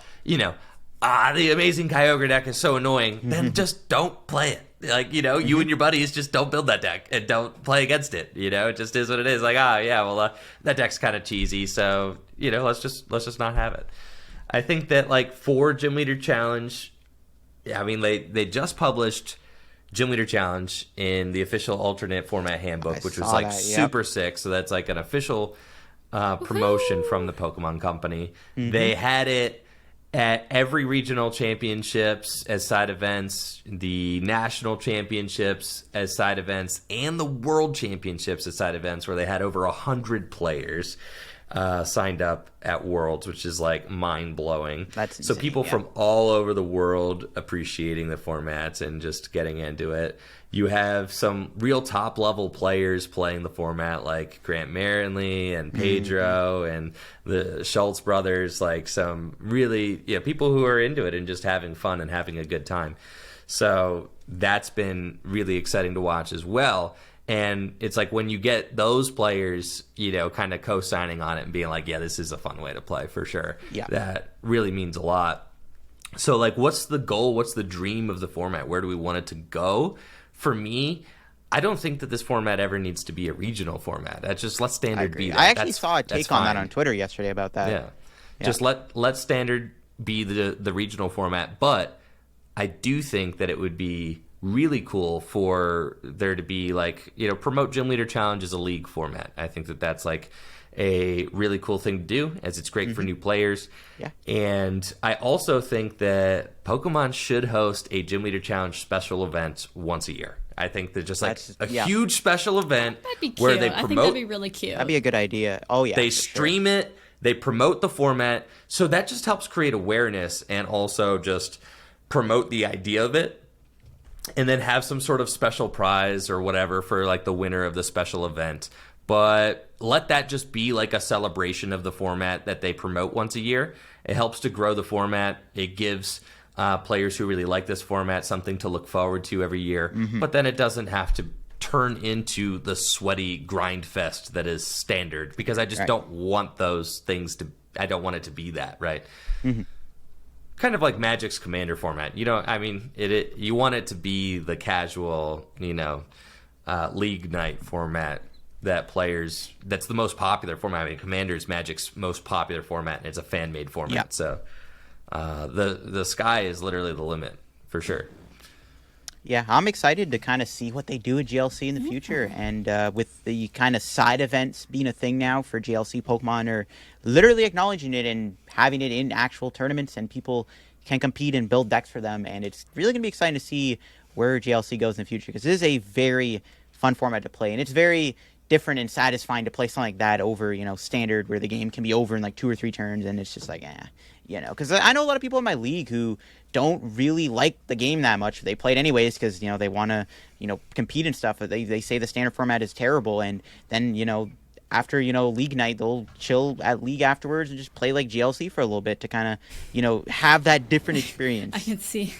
Amazing Kyogre deck is so annoying, then just don't play it. You and your buddies just don't build that deck and don't play against it. It just is what it is. That deck's kind of cheesy, so let's just not have it. I think that for Gym Leader Challenge, they just published Gym Leader Challenge in the official alternate format handbook, which was super sick. So that's an official promotion from the Pokemon Company. They had it at every regional championships as side events, the national championships as side events, and the world championships as side events, where they had over 100 players signed up at Worlds, which is mind-blowing. That's insane, so people from all over the world appreciating the formats and just getting into it. You have some real top-level players playing the format, like Grant Marinley and Pedro and the Schultz brothers, some really people who are into it and just having fun and having a good time. So that's been really exciting to watch as well. And it's like when you get those players, you know, kind of co-signing on it and being like, yeah, this is a fun way to play for sure. Yeah. That really means a lot. So, like, what's the goal? What's the dream of the format? Where do we want it to go? For me, I don't think that this format ever needs to be a regional format. That's just let standard be that. I actually saw a take on that on Twitter yesterday about that. Yeah. Just let standard be the regional format. But I do think that it would be really cool for there to be, like, you know, promote Gym Leader Challenge as a league format. I think that that's like a really cool thing to do, as it's great for new players. Yeah. And I also think that Pokemon should host a Gym Leader Challenge special event once a year. I think that just like huge special event That'd be cute. where they I think promote. that'd be really cute. That'd be a good idea. Oh, yeah. They stream it. They promote the format. So that just helps create awareness and also just promote the idea of it. And then have some sort of special prize or whatever for like the winner of the special event. But let that just be like a celebration of the format that they promote once a year. It helps to grow the format. It gives players who really like this format something to look forward to every year. But then it doesn't have to turn into the sweaty grind fest that is standard, because I just don't want those things to, I don't want it to be that, right? Kind of like Magic's Commander format. You know, I mean, you want it to be the casual, you know, league night format that players, that's the most popular format. I mean, Commander is Magic's most popular format, and it's a fan-made format. Yep. So the sky is literally the limit, for sure. Yeah, I'm excited to kind of see what they do with GLC in the future. And with the kind of side events being a thing now for GLC, Pokemon are literally acknowledging it and having it in actual tournaments, and people can compete and build decks for them. And it's really going to be exciting to see where GLC goes in the future, because it is a very fun format to play. And it's very different and satisfying to play something like that over, you know, standard, where the game can be over in like 2 or 3 turns. And it's just like, you know, because I know a lot of people in my league who don't really like the game that much. They play it anyways because, you know, they want to, you know, compete and stuff. But they say the standard format is terrible. And then, you know, after, you know, league night, they'll chill at league afterwards and just play like GLC for a little bit to kind of, you know, have that different experience. I can see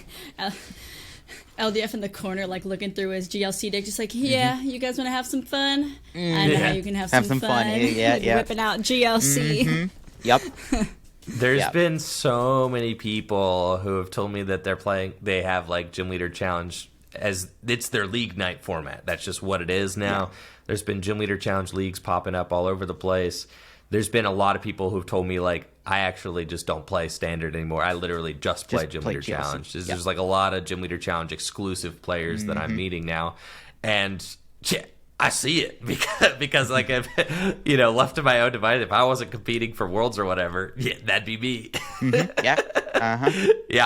LDF in the corner, like looking through his GLC deck, just like, yeah, you guys want to have some fun? I know how you can have some fun. Yeah. Whipping out GLC. Yep. There's been so many people who have told me that they have like Gym Leader Challenge as it's their league night format. That's just what it is now. Yeah. There's been Gym Leader Challenge leagues popping up all over the place. There's been a lot of people who've told me, like, I actually just don't play standard anymore. I literally just play Gym Leader Challenge. There's like a lot of Gym Leader Challenge exclusive players that I'm meeting now. And yeah, I see it because like, if, you know, left to my own device, if I wasn't competing for Worlds or whatever, yeah, that'd be me. Yeah,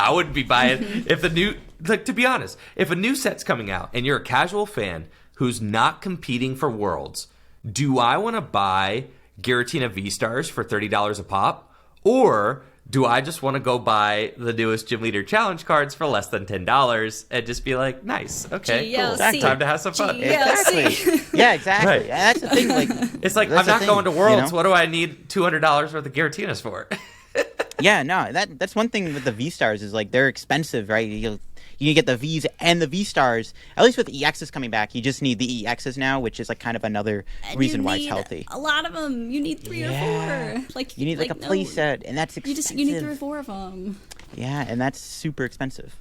I wouldn't be buying if the new, like, to be honest, if a new set's coming out and you're a casual fan who's not competing for Worlds, do I want to buy Giratina V-Stars for $30 a pop? Or do I just want to go buy the newest Gym Leader Challenge cards for less than $10 and just be like, nice, okay, cool, time to have some fun. Exactly. Yeah, exactly. Right. That's the thing. Like, it's like, I'm not going to Worlds. You know? What do I need $200 worth of Giratinas for? Yeah, no, that's one thing with the V-Stars is, like, they're expensive, right? You get the Vs and the V-Stars. At least with EXs coming back, you just need the EXs now, which is like kind of another reason why it's healthy. A lot of them. You need 3 or 4. Like, you need like a play set, and that's expensive. You need 3 or 4 of them. Yeah, and that's super expensive.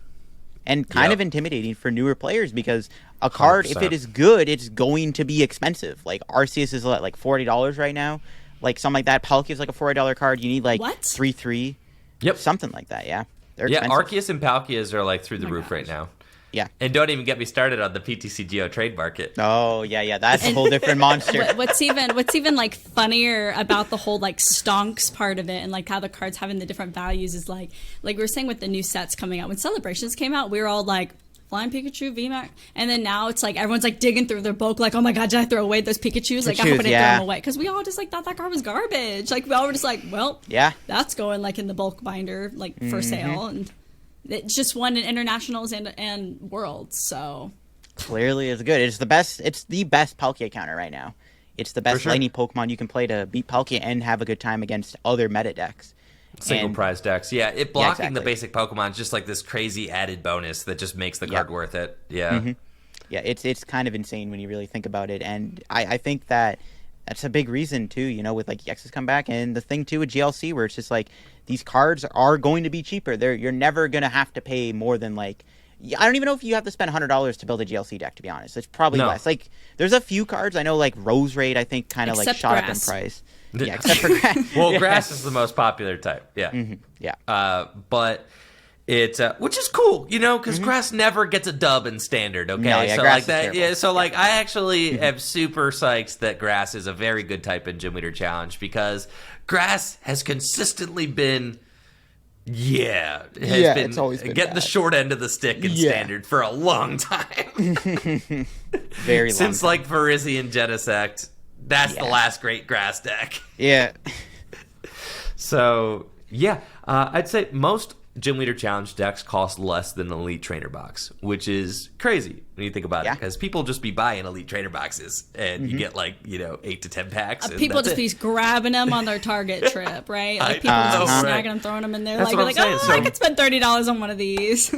And kind of intimidating for newer players, because a card, 100%. If it is good, it's going to be expensive. Like, Arceus is like $40 right now. Like, something like that. Palkia is like a $40 card. You need like 3. Yep. Something like that, yeah. Yeah, Arceus and Palkias are like through the roof right now. Yeah. And don't even get me started on the PTC Geo trade market. Oh, yeah, that's a whole different monster. What's even like funnier about the whole like stonks part of it, and like how the cards having the different values, is like we were saying with the new sets coming out. When Celebrations came out, we were all like, Flying Pikachu, VMAX, and then now it's like everyone's like digging through their bulk, like, oh my god, did I throw away those Pikachus? Like, I hope I didn't throw them away, because we all just like thought that card was garbage. Like, we all were just like, well, that's going like in the bulk binder, like for sale, and it just won in internationals and worlds. So clearly, it's good. It's the best. It's the best Palkia counter right now. It's the best laning Pokemon you can play to beat Palkia and have a good time against other meta decks. Single prize decks. Yeah, blocking the basic Pokemon is just like this crazy added bonus that just makes the card worth it. Yeah. Yeah, it's kind of insane when you really think about it, and I think that's a big reason too. With like EX's comeback, and the thing too with GLC, where it's just like these cards are going to be cheaper. You're never gonna have to pay more than like. I don't even know if you have to spend $100 to build a GLC deck. To be honest, it's probably less. Like there's a few cards I know, like Rose Raid, I think kind of like shot up in price. Yeah, except for grass. Well, grass is the most popular type. Yeah, yeah. But it's which is cool, because grass never gets a dub in standard. Okay, No, yeah, so grass like is that. terrible. Yeah, so like I actually am super psyched that grass is a very good type in Gym Leader Challenge because grass has consistently been. It's always been getting the bad. short end of the stick in standard for a long time. Very long Since time. like Virizion Genesect, that's the last great grass deck. Yeah. So I'd say most Gym Leader Challenge decks cost less than an Elite Trainer box, which is crazy when you think about it, because people just be buying Elite Trainer boxes and you get like 8 to 10 packs. And People that's just be grabbing them on their Target trip, right? Like people know, just right. snagging them, throwing them in there. That's Like, what you're I'm like, saying. I could spend $30 on one of these.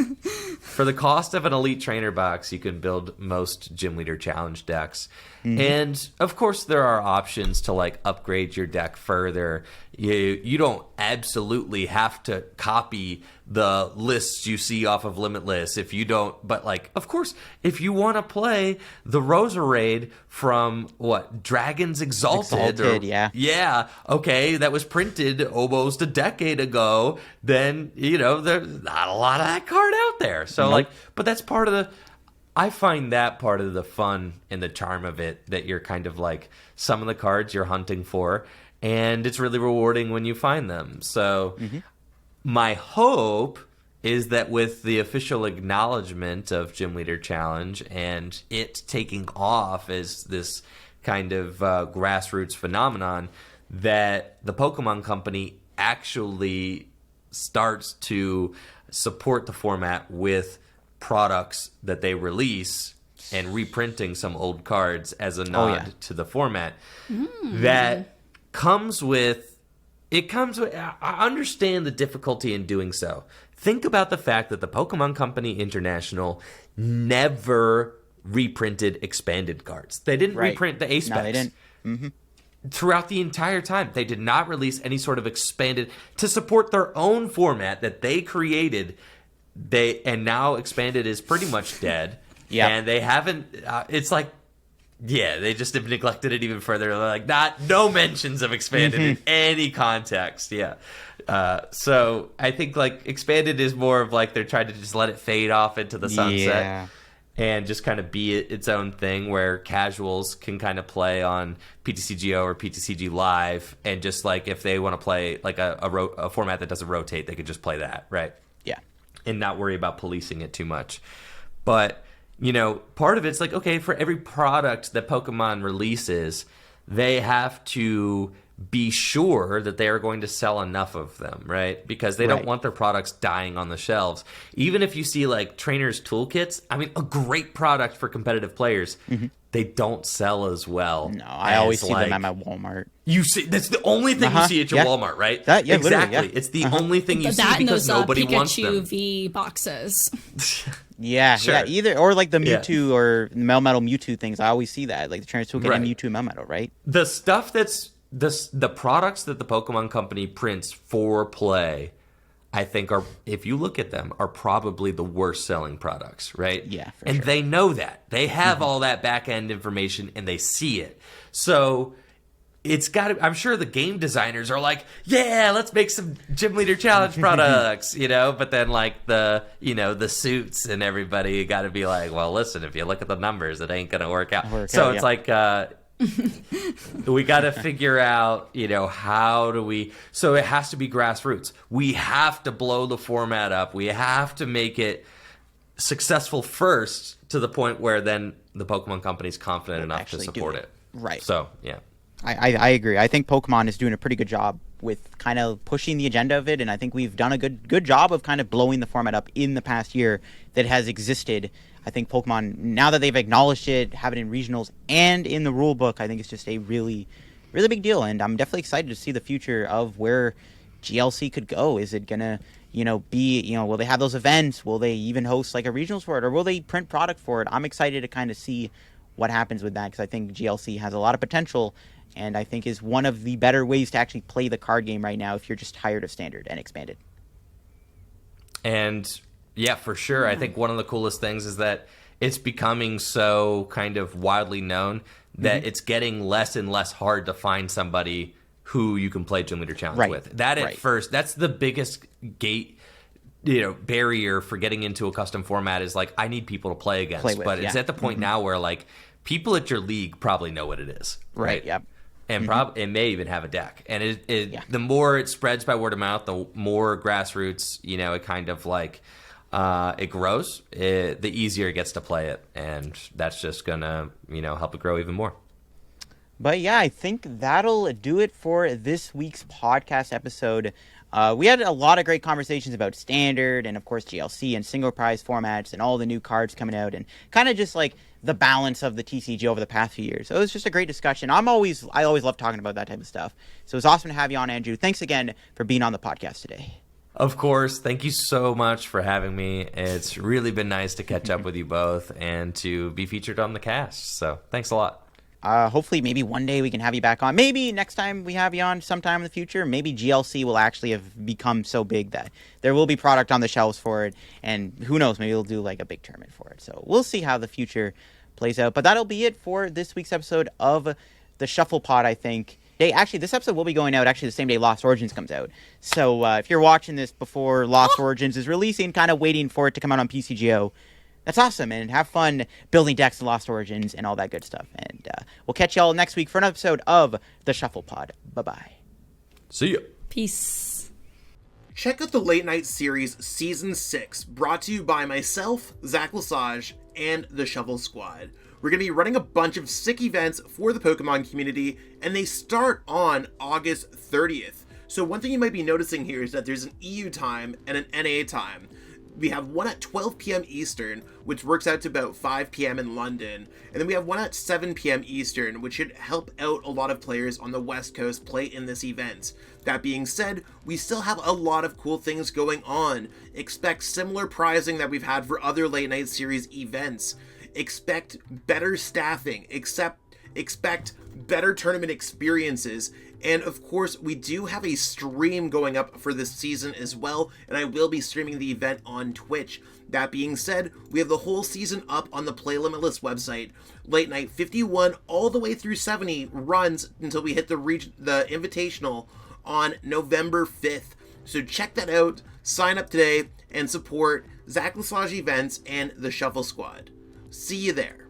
For the cost of an Elite Trainer box, you can build most Gym Leader Challenge decks. And of course, there are options to like upgrade your deck further. You don't absolutely have to copy the lists you see off of Limitless if you don't. But like, of course, if you want to play the Rosa Raid from Dragons Exalted, yeah, okay, that was printed almost a decade ago, then there's not a lot of that card out there. So but that's part of the. I find that part of the fun and the charm of it, that you're kind of like some of the cards you're hunting for, and it's really rewarding when you find them. So my hope is that with the official acknowledgement of Gym Leader Challenge and it taking off as this kind of grassroots phenomenon, that the Pokemon Company actually starts to support the format with products that they release and reprinting some old cards as a nod to the format. That comes with I understand the difficulty in doing so. Think about the fact that the Pokemon Company International never reprinted expanded cards. They didn't reprint the Ace No, they didn't. throughout the entire time. They did not release any sort of expanded to support their own format that they created. And now expanded is pretty much dead. And they haven't. It's like, they just have neglected it even further. Like no mentions of expanded in any context. So I think like expanded is more of like they're trying to just let it fade off into the sunset. And just kind of be its own thing where casuals can kind of play on PTCGO or PTCG Live, and just like if they want to play like a format that doesn't rotate, they could just play that, right? And not worry about policing it too much. But, part of it's like, okay, for every product that Pokemon releases, they have to be sure that they are going to sell enough of them, right? Because they don't want their products dying on the shelves. Even if you see like trainers' toolkits, I mean, a great product for competitive players, they don't sell as well. No, I always see them at my Walmart. You see, that's the only thing you see at your Walmart, right? Exactly. It's the only thing you see That and because those nobody wants Pikachu them. V boxes. Either or like the Mewtwo or Melmetal Mewtwo things. I always see that, like the Trainers Toolkit and Mewtwo Melmetal, right? The stuff the products that the Pokemon Company prints for play, I think if you look at them, are probably the worst selling products, right? Yeah, for and sure. they know that. They have all that back end information and they see it. So it's got to, I'm sure the game designers are like, yeah, let's make some Gym Leader Challenge products, but then like the suits and everybody got to be like, well, listen, if you look at the numbers, it ain't going to work out. It's like, we got to figure out, how do we, so it has to be grassroots. We have to blow the format up. We have to make it successful first to the point where then the Pokemon Company's confident enough to support it. Right. So, yeah. I agree. I think Pokemon is doing a pretty good job with kind of pushing the agenda of it, and I think we've done a good job of kind of blowing the format up in the past year that has existed. I think Pokemon, now that they've acknowledged it, have it in regionals and in the rule book, I think it's just a really, really big deal, and I'm definitely excited to see the future of where GLC could go. Is it gonna, be, will they have those events? Will they even host like a regionals for it, or will they print product for it? I'm excited to kind of see what happens with that, because I think GLC has a lot of potential, and I think is one of the better ways to actually play the card game right now if you're just tired of Standard and Expanded. And yeah, for sure. I think one of the coolest things is that it's becoming so kind of widely known that it's getting less and less hard to find somebody who you can play Gym Leader Challenge with. That at first, that's the biggest gate, barrier for getting into a custom format is like, I need people to play against. It's at the point now where like people at your league probably know what it is. Right. Yep. And it may even have a deck. And the more it spreads by word of mouth, the more grassroots, it kind of like it grows, the easier it gets to play it. And that's just going to, help it grow even more. But yeah, I think that'll do it for this week's podcast episode. We had a lot of great conversations about Standard and, of course, GLC and single prize formats and all the new cards coming out and kind of just like the balance of the TCG over the past few years. So it was just a great discussion. I always love talking about that type of stuff. So it was awesome to have you on, Andrew. Thanks again for being on the podcast today. Of course. Thank you so much for having me. It's really been nice to catch up with you both and to be featured on the cast. So thanks a lot. Hopefully maybe one day we can have you back on. Maybe next time we have you on sometime in the future, maybe GLC will actually have become so big that there will be product on the shelves for it. And who knows, maybe we'll do like a big tournament for it. So we'll see how the future plays out. But that'll be it for this week's episode of the Shuffle Pod, I think. This episode will be going out the same day Lost Origins comes out. So if you're watching this before Lost Origins is releasing, kind of waiting for it to come out on PCGO, that's awesome, and have fun building decks in Lost Origins and all that good stuff. And we'll catch y'all next week for an episode of the Shuffle Pod. Bye-bye. See ya. Peace. Check out the Late Night Series Season 6, brought to you by myself, Zach Lesage, and the Shuffle Squad. We're going to be running a bunch of sick events for the Pokemon community, and they start on August 30th. So one thing you might be noticing here is that there's an EU time and an NA time. We have one at 12 p.m. Eastern, which works out to about 5 p.m. in London. And then we have one at 7 p.m. Eastern, which should help out a lot of players on the West Coast play in this event. That being said, we still have a lot of cool things going on. Expect similar prizing that we've had for other Late Night Series events. Expect better staffing. Expect better tournament experiences. And of course, we do have a stream going up for this season as well, and I will be streaming the event on Twitch. That being said, we have the whole season up on the Play Limitless website. Late Night 51 all the way through 70 runs until we hit the Invitational on November 5th. So check that out, sign up today, and support Zach Lesage Events and the Shuffle Squad. See you there.